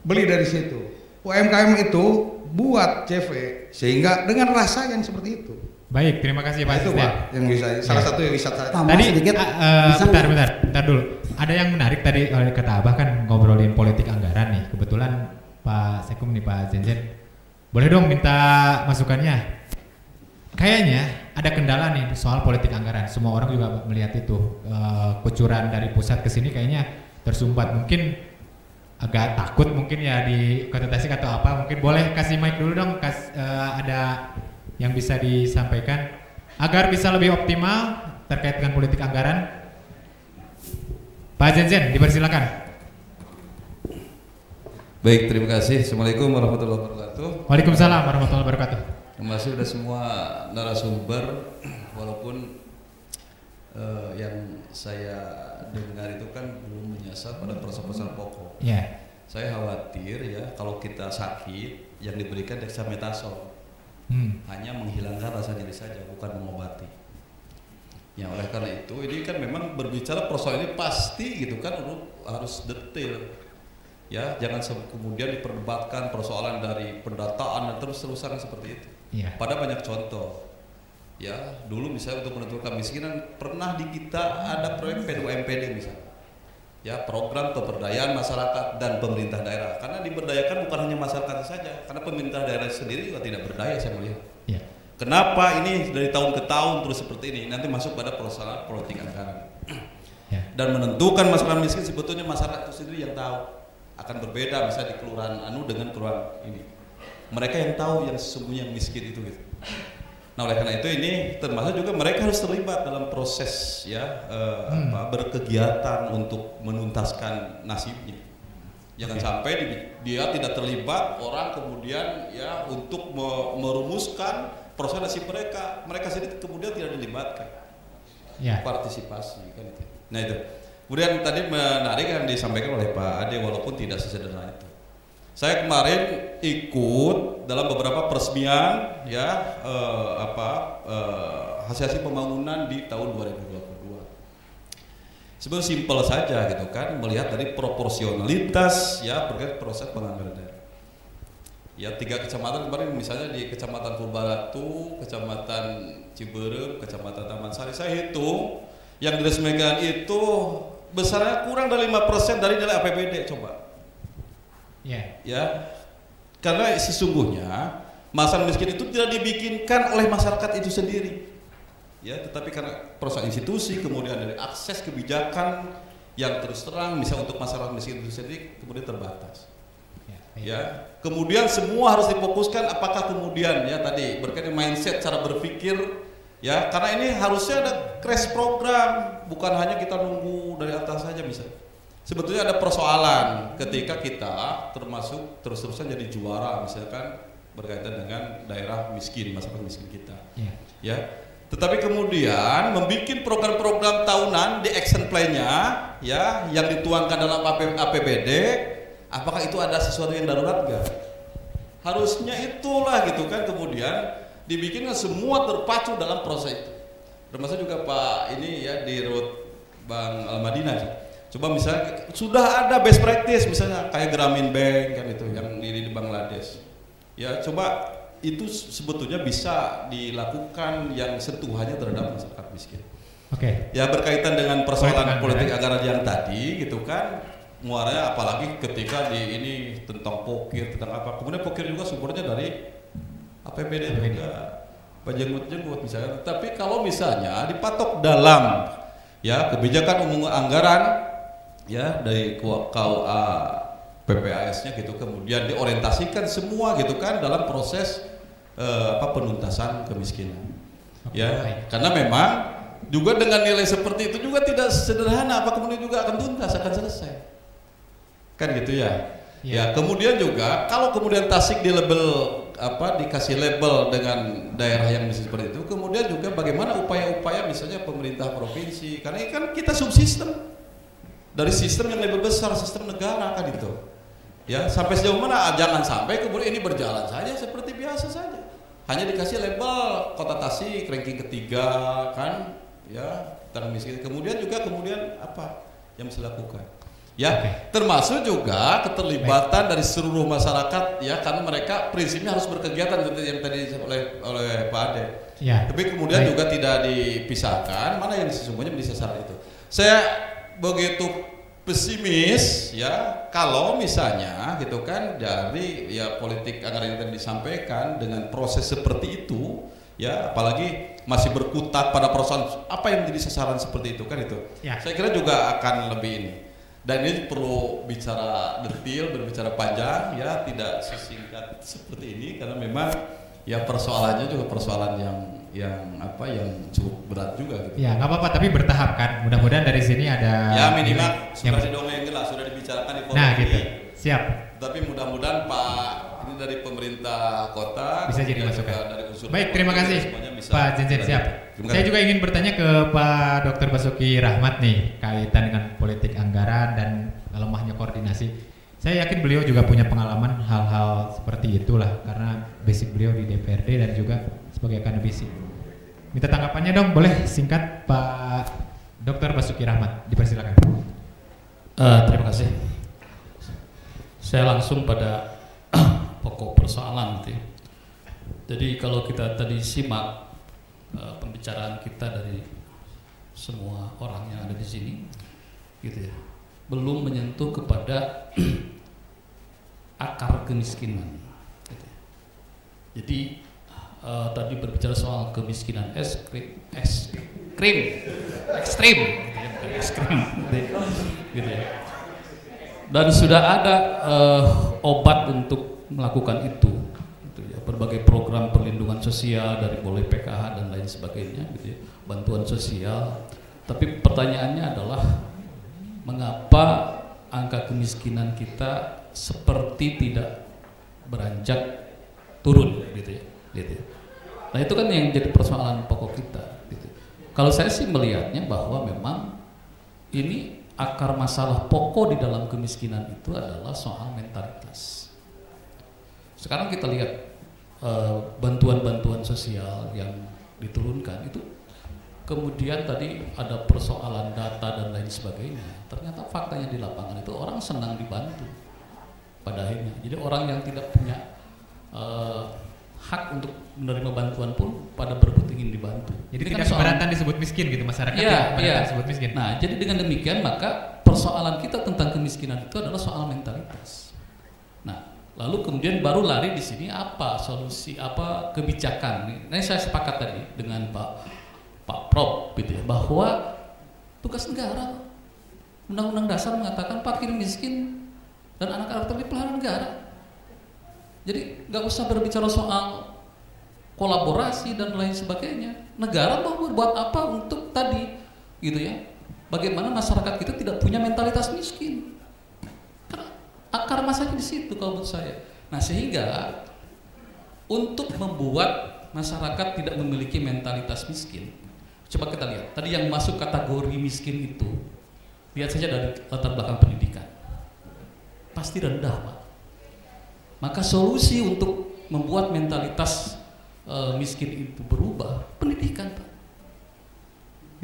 beli dari situ. UMKM itu buat CV sehingga dengan rasa yang seperti itu. Baik, terima kasih Pak. Itu Pak yang bisa salah satu yang bisa tadi sedikit, bentar dulu. Ada yang menarik tadi kata Abah kan ngobrolin politik anggaran nih. Kebetulan Pak Sekum nih Pak Zenzen, boleh dong minta masukannya. Kayaknya ada kendala nih soal politik anggaran. Semua orang juga melihat itu kucuran dari pusat ke sini kayaknya tersumbat. Mungkin agak takut mungkin ya di Kota Tasik atau apa. Mungkin boleh kasih mic dulu dong. Ada yang bisa disampaikan agar bisa lebih optimal terkait dengan politik anggaran. Pak Zenzen, dipersilakan. Baik, terima kasih. Assalamualaikum warahmatullahi wabarakatuh. Waalaikumsalam warahmatullahi wabarakatuh. Terima kasih sudah semua narasumber, walaupun yang saya dengar itu kan belum menyasar pada persoalan pokok. Yeah. Saya khawatir ya kalau kita sakit yang diberikan dexamethasone hanya menghilangkan rasa nyeri saja, bukan mengobati. Ya oleh karena itu ini kan memang berbicara persoalan ini pasti gitu kan harus detail. Ya, jangan kemudian diperdebatkan persoalan dari pendataan dan terus-terusan seperti itu. Yeah. Pada banyak contoh. Ya, dulu misalnya untuk menentukan kemiskinan pernah di kita ada proyek PDUMPD misalnya. Ya, program pemberdayaan masyarakat dan pemerintah daerah. Karena diberdayakan bukan hanya masyarakat saja, karena pemerintah daerah sendiri juga tidak berdaya saya melihat. Yeah. Kenapa ini dari tahun ke tahun terus seperti ini? Nanti masuk pada persoalan politik anggaran. Yeah. Dan menentukan masalah miskin sebetulnya masyarakat itu sendiri yang tahu. Akan berbeda misalnya di kelurahan dengan kelurahan ini. Mereka yang tahu yang sesungguhnya miskin itu gitu. Nah oleh karena itu ini termasuk juga mereka harus terlibat dalam proses ya berkegiatan untuk menuntaskan nasibnya. Jangan sampai dia tidak terlibat, orang kemudian ya untuk merumuskan proses nasib mereka sendiri kemudian tidak dilibatkan. Ya. Partisipasi kan itu. Nah itu. Kemudian tadi menarik yang disampaikan oleh Pak Ade walaupun tidak sesederhana itu. Saya kemarin ikut dalam beberapa peresmian ya hasil pembangunan di tahun 2022. Sebenarnya simpel saja gitu kan melihat dari proporsionalitas ya berkait proses penganggaran daerah. Ya 3 kecamatan kemarin misalnya di Kecamatan Purbalatu, Kecamatan Ciberem, Kecamatan Taman Sari, saya hitung yang diresmikan itu besarnya kurang dari 5% dari nilai APBD, coba. Ya, karena sesungguhnya masalah miskin itu tidak dibikinkan oleh masyarakat itu sendiri. Ya, tetapi karena perusahaan institusi, kemudian dari akses kebijakan yang terus terang, misalnya untuk masyarakat miskin itu sendiri kemudian terbatas. Ya, kemudian semua harus difokuskan apakah kemudian ya tadi berkaitan mindset cara berpikir ya, karena ini harusnya ada crash program, bukan hanya kita nunggu dari atas saja misalnya. Sebetulnya ada persoalan ketika kita termasuk terus-terusan jadi juara misalkan berkaitan dengan daerah miskin, masyarakat miskin kita. Ya. Tetapi kemudian membuat program-program tahunan di action plan-nya ya yang dituangkan dalam APBD, apakah itu ada sesuatu yang darurat enggak? Harusnya itulah gitu kan, kemudian dibikinkan semua terpacu dalam proses itu. Termasuk juga Pak ini ya di road Bang Al-Madinah. Coba misalnya sudah ada best practice misalnya kayak Grameen Bank kan itu yang di Bangladesh. Ya coba itu sebetulnya bisa dilakukan yang sentuhannya terhadap masyarakat miskin. Oke. Ya berkaitan dengan persoalan politik anggaran yang tadi gitu kan, muaranya apalagi ketika di ini tentang pokir, tentang apa. Kemudian pokir juga sumbernya dari APBD juga, jenggot misalnya. Tapi kalau misalnya dipatok dalam ya kebijakan umum anggaran ya dari KUA PPAS-nya gitu, kemudian diorientasikan semua gitu kan dalam proses penuntasan kemiskinan. Ya, karena memang juga dengan nilai seperti itu juga tidak sederhana, apa kemudian juga akan tuntas, akan selesai. Kan gitu ya. Ya, kemudian juga kalau kemudian Tasik di label dikasih label dengan daerah yang miskin seperti itu, kemudian juga bagaimana upaya-upaya misalnya pemerintah provinsi, karena ini kan kita subsistem dari sistem yang lebih besar, sistem negara kan itu. Ya, sampai sejauh mana jangan sampai kemudian ini berjalan saja seperti biasa saja. Hanya dikasih label Kota Tasik ranking ketiga kan, ya, tentang miskin. Kemudian apa yang bisa dilakukan? Ya, termasuk juga keterlibatan dari seluruh masyarakat ya, karena mereka prinsipnya harus berkegiatan seperti yang tadi oleh Pak Ade. Ya. Tapi kemudian juga tidak dipisahkan mana yang sesungguhnya menjadi sasaran itu. Saya begitu pesimis ya kalau misalnya gitu kan dari ya politik anggaran yang tadi disampaikan dengan proses seperti itu ya, apalagi masih berkutat pada persoalan apa yang menjadi sasaran seperti itu kan itu. Ya. Saya kira juga akan lebih ini. Dan ini perlu bicara detail, berbicara panjang ya, tidak sesingkat seperti ini karena memang ya persoalannya juga persoalan yang cukup berat juga gitu. Ya nggak apa-apa, tapi bertahap kan. Mudah-mudahan dari sini ada. Ya minimal sudah didongengin lah, sudah dibicarakan di forum ini. Gitu. Siap. Tapi mudah-mudahan Pak ini dari pemerintah kota bisa jadi masukan. Dari unsur baik, terima kasih Pak Jenjen. Siap. Saya juga ingin bertanya ke Pak Dr. Basuki Rahmat nih kaitan dengan politik anggaran dan lemahnya koordinasi. Saya yakin beliau juga punya pengalaman hal-hal seperti itulah karena basic beliau di DPRD dan juga sebagai akademisi. Minta tanggapannya dong, boleh singkat Pak Dr. Basuki Rahmat, dipersilakan. Terima kasih. Saya langsung pada pokok persoalan gitu ya. Jadi kalau kita tadi simak pembicaraan kita dari semua orang yang ada di sini, gitu ya, belum menyentuh kepada akar kemiskinan. Gitu ya. Jadi tadi berbicara soal kemiskinan ekstrim, gitu ya. Dan sudah ada obat untuk melakukan itu, gitu ya. Berbagai program perlindungan sosial dari mulai PKH dan lain sebagainya, gitu ya. Bantuan sosial. Tapi pertanyaannya adalah mengapa angka kemiskinan kita seperti tidak beranjak turun, gitu ya. Gitu. Nah itu kan yang jadi persoalan pokok kita. Gitu. Kalau saya sih melihatnya bahwa memang ini akar masalah pokok di dalam kemiskinan itu adalah soal mentalitas. Sekarang kita lihat bantuan-bantuan sosial yang diturunkan itu, kemudian tadi ada persoalan data dan lain sebagainya. Ternyata faktanya di lapangan itu orang senang dibantu pada akhirnya. Jadi orang yang tidak punya hak untuk menerima bantuan pun pada berebut ingin dibantu. Jadi tidak keberatan disebut miskin gitu masyarakat disebut miskin. Nah, jadi dengan demikian maka persoalan kita tentang kemiskinan itu adalah soal mentalitas. Nah, lalu kemudian baru lari di sini apa solusi, apa kebijakan. Nah, saya sepakat tadi dengan Pak Prof gitu ya, bahwa tugas negara, Undang-Undang Dasar mengatakan fakir miskin dan anak-anak terpelihara negara. Jadi nggak usah berbicara soal kolaborasi dan lain sebagainya. Negara mau buat apa untuk tadi, gitu ya? Bagaimana masyarakat kita tidak punya mentalitas miskin? Karena akar masalahnya di situ kalau menurut saya. Nah, sehingga untuk membuat masyarakat tidak memiliki mentalitas miskin, coba kita lihat. Tadi yang masuk kategori miskin itu, lihat saja dari latar belakang pendidikan, pasti rendah, Pak. Maka solusi untuk membuat mentalitas miskin itu berubah, pendidikan, Pak.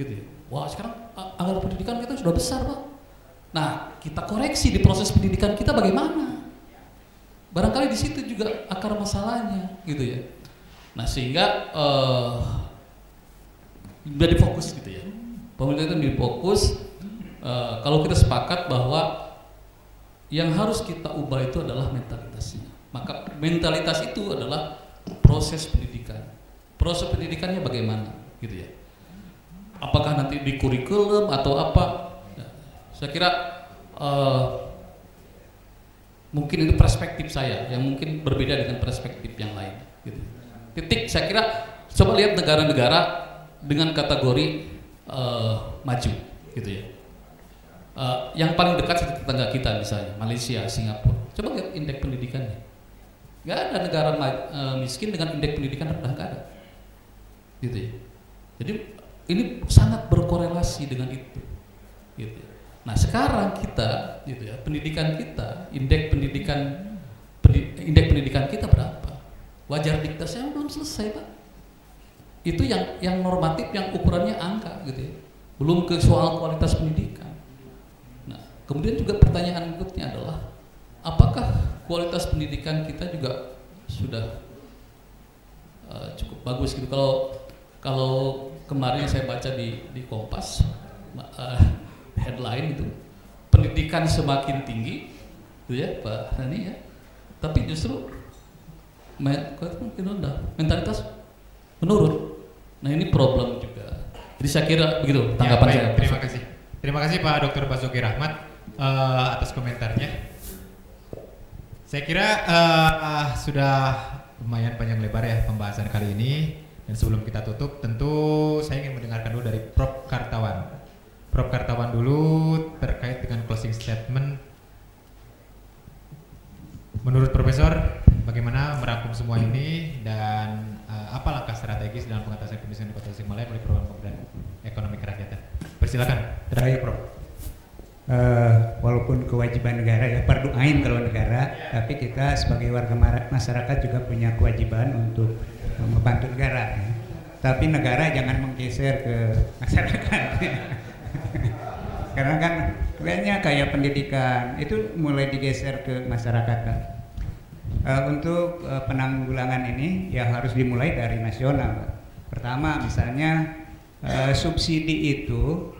Gitu ya. Wah, sekarang anggaran pendidikan kita sudah besar, Pak. Nah, kita koreksi di proses pendidikan kita bagaimana? Barangkali di situ juga akar masalahnya, gitu ya. Nah, sehingga sudah difokus gitu ya. Pemerintah itu difokus. Kalau kita sepakat bahwa yang harus kita ubah itu adalah mentalitasnya. Maka mentalitas itu adalah proses pendidikan. Proses pendidikannya bagaimana, gitu ya? Apakah nanti di kurikulum atau apa? Ya, saya kira mungkin itu perspektif saya, yang mungkin berbeda dengan perspektif yang lain. Gitu. Titik. Saya kira coba lihat negara-negara dengan kategori maju, gitu ya. Yang paling dekat tetangga kita misalnya Malaysia, Singapura. Coba lihat indeks pendidikannya. Gak ada negara miskin dengan indeks pendidikan rendah, gak ada. Gitu ya. Jadi ini sangat berkorelasi dengan itu. Gitu ya. Nah, sekarang kita, gitu ya, pendidikan kita, indeks pendidikan kita berapa? Wajar diktasnya belum selesai, Pak. Itu yang normatif, yang ukurannya angka, gitu ya. Belum ke soal kualitas pendidikan. Kemudian juga pertanyaan berikutnya adalah apakah kualitas pendidikan kita juga sudah cukup bagus gitu. Kalau kemarin saya baca di Kompas headline itu pendidikan semakin tinggi, itu ya Pak Hani ya, tapi justru mentalitas menurun. Nah, ini problem juga. Jadi saya kira begitu tanggapan saya. Terima kasih Pak Dr. Basuki Rahmat atas komentarnya. Saya kira sudah lumayan panjang lebar ya pembahasan kali ini. Dan sebelum kita tutup, tentu saya ingin mendengarkan dulu dari Prof. Kartawan. Prof. Kartawan dulu terkait dengan closing statement. Menurut Profesor, bagaimana merangkum semua ini dan apa langkah strategis dalam pengatasan kemiskinan di Kota Tasikmalaya melalui program pemberdayaan ekonomi kerakyatan? Persilakan, terakhir Prof. Walaupun kewajiban negara ya, fardu ain kalau negara, tapi kita sebagai warga masyarakat juga punya kewajiban untuk membantu negara ya. Tapi negara jangan menggeser ke masyarakat karena kan kayaknya kayak pendidikan itu mulai digeser ke masyarakat kan. Untuk penanggulangan ini ya harus dimulai dari nasional, Pak. Pertama misalnya subsidi itu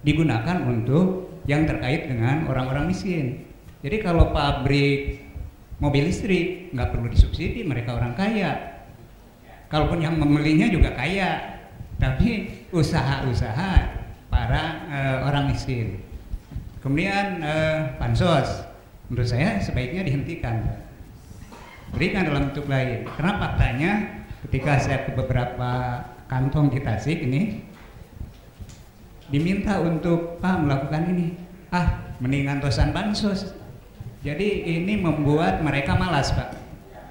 digunakan untuk yang terkait dengan orang-orang miskin. Jadi kalau pabrik mobil listrik nggak perlu disubsidi, mereka orang kaya. Kalaupun yang membelinya juga kaya, tapi usaha-usaha para orang miskin. Kemudian bansos, menurut saya sebaiknya dihentikan, berikan dalam bentuk lain. Karena faktanya ketika saya ke beberapa kantong di Tasik ini diminta untuk melakukan ini, mendingan tosan bansos. Jadi ini membuat mereka malas, Pak.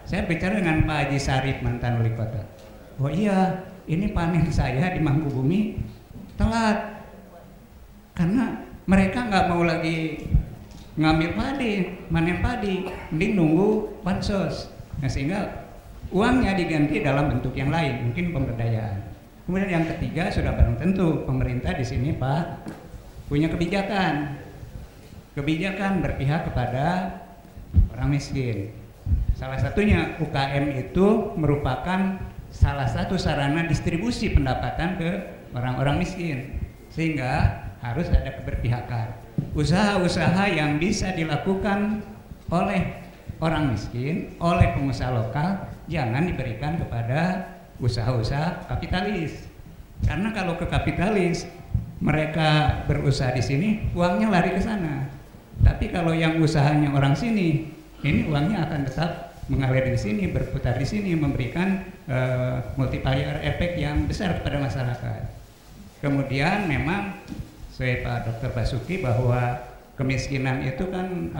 Saya bicara dengan Pak Haji Sarif, mantan wali kota. Oh iya, ini panen saya di Mangkubumi telat karena mereka nggak mau lagi ngambil padi, manen padi, mending nunggu bansos. Nah, sehingga uangnya diganti dalam bentuk yang lain, mungkin pemberdayaan. Kemudian yang ketiga sudah barang tentu pemerintah di sini Pak punya kebijakan berpihak kepada orang miskin. Salah satunya UKM itu merupakan salah satu sarana distribusi pendapatan ke orang-orang miskin, sehingga harus ada keberpihakan. Usaha-usaha yang bisa dilakukan oleh orang miskin, oleh pengusaha lokal, jangan diberikan kepada usaha-usaha kapitalis. Karena kalau ke kapitalis, mereka berusaha di sini, uangnya lari ke sana. Tapi kalau yang usahanya orang sini, ini uangnya akan tetap mengalir di sini, berputar di sini, memberikan multiplier efek yang besar kepada masyarakat. Kemudian memang saya Pak Dr. Basuki bahwa kemiskinan itu kan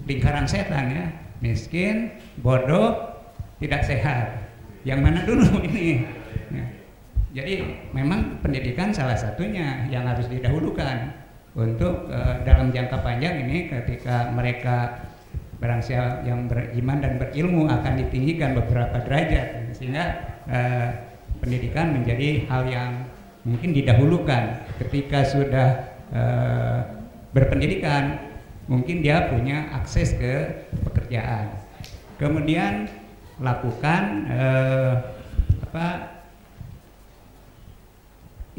lingkaran setan ya, miskin, bodoh, tidak sehat. Yang mana dulu ini? Ya. Jadi memang pendidikan salah satunya yang harus didahulukan untuk dalam jangka panjang ini, ketika mereka barang siapa yang beriman dan berilmu akan ditinggikan beberapa derajat, sehingga pendidikan menjadi hal yang mungkin didahulukan. Ketika sudah berpendidikan, mungkin dia punya akses ke pekerjaan. Kemudian lakukan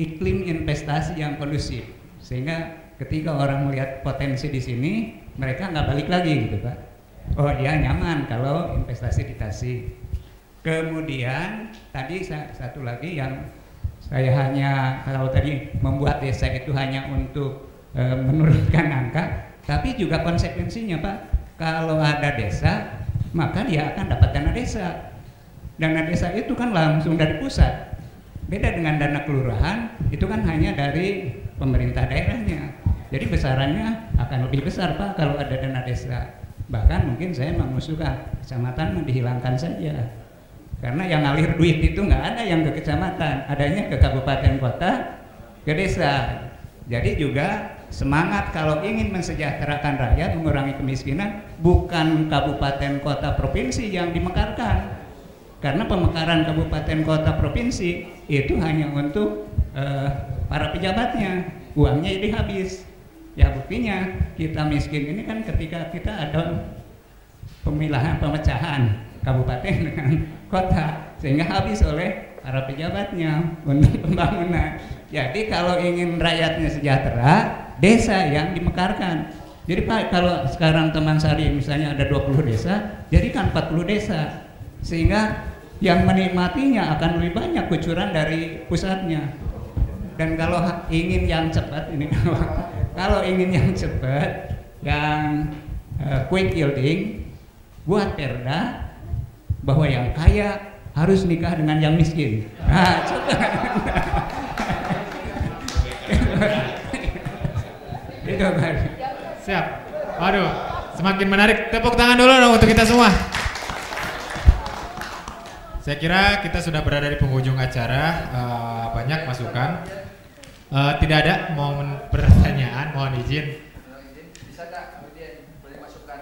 iklim investasi yang kondusif, sehingga ketika orang melihat potensi di sini, mereka nggak balik lagi gitu Pak. Oh dia nyaman kalau investasi di Tasik. Kemudian tadi satu lagi yang saya hanya, kalau tadi membuat desa itu hanya untuk menurunkan angka, tapi juga konsekuensinya Pak, kalau ada desa maka dia akan dapat dana desa. Dana desa itu kan langsung dari pusat. Beda dengan dana kelurahan, itu kan hanya dari pemerintah daerahnya. Jadi besarannya akan lebih besar Pak kalau ada dana desa. Bahkan mungkin saya mengusulkan kecamatan dihilangkan saja. Karena yang ngalir duit itu nggak ada yang ke kecamatan, adanya ke kabupaten kota, ke desa. Jadi juga semangat kalau ingin mensejahterakan rakyat, mengurangi kemiskinan, bukan kabupaten kota provinsi yang dimekarkan. Karena pemekaran kabupaten kota provinsi itu hanya untuk para pejabatnya, uangnya jadi habis. Ya buktinya kita miskin ini kan ketika kita ada pemecahan kabupaten dengan kota, sehingga habis oleh para pejabatnya untuk pembangunan. Jadi kalau ingin rakyatnya sejahtera, desa yang dimekarkan. Jadi Pak, kalau sekarang Taman Sari misalnya ada 20 desa, jadikan 40 desa, sehingga yang menikmatinya akan lebih banyak kucuran dari pusatnya. Dan kalau ingin yang cepat ini, kalau ingin yang cepat, yang quick yielding, buat perda bahwa yang kaya harus nikah dengan yang miskin. Nah, coba. Itu Pak. Siap. Waduh, semakin menarik. Tepuk tangan dulu dong untuk kita semua. Saya kira kita sudah berada di penghujung acara, banyak masukan. Tidak ada momen pertanyaan, mohon izin. Bisa Kak, boleh masukan.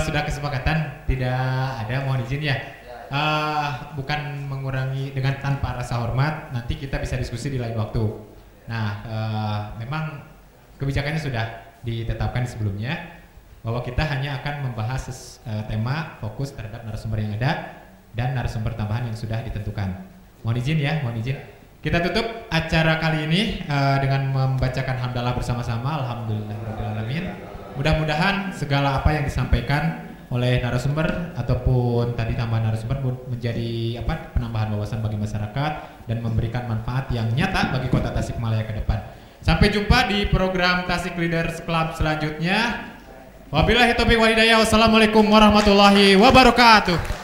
Sudah kesepakatan, tidak ada, mohon izin ya. Bukan mengurangi dengan tanpa rasa hormat, nanti kita bisa diskusi di lain waktu. Nah, memang kebijakannya sudah ditetapkan sebelumnya, bahwa kita hanya akan membahas tema fokus terhadap narasumber yang ada dan narasumber tambahan yang sudah ditentukan. Mohon izin ya, mohon izin. Kita tutup acara kali ini dengan membacakan hamdalah bersama-sama. Alhamdulillahirrahmanirrahim. Mudah-mudahan segala apa yang disampaikan oleh narasumber ataupun tadi tambahan narasumber menjadi penambahan wawasan bagi masyarakat dan memberikan manfaat yang nyata bagi kota Tasikmalaya ke depan. Sampai jumpa di program Tasik Leaders Club selanjutnya. Wabillahi taufiq wal hidayah. Wassalamualaikum warahmatullahi wabarakatuh.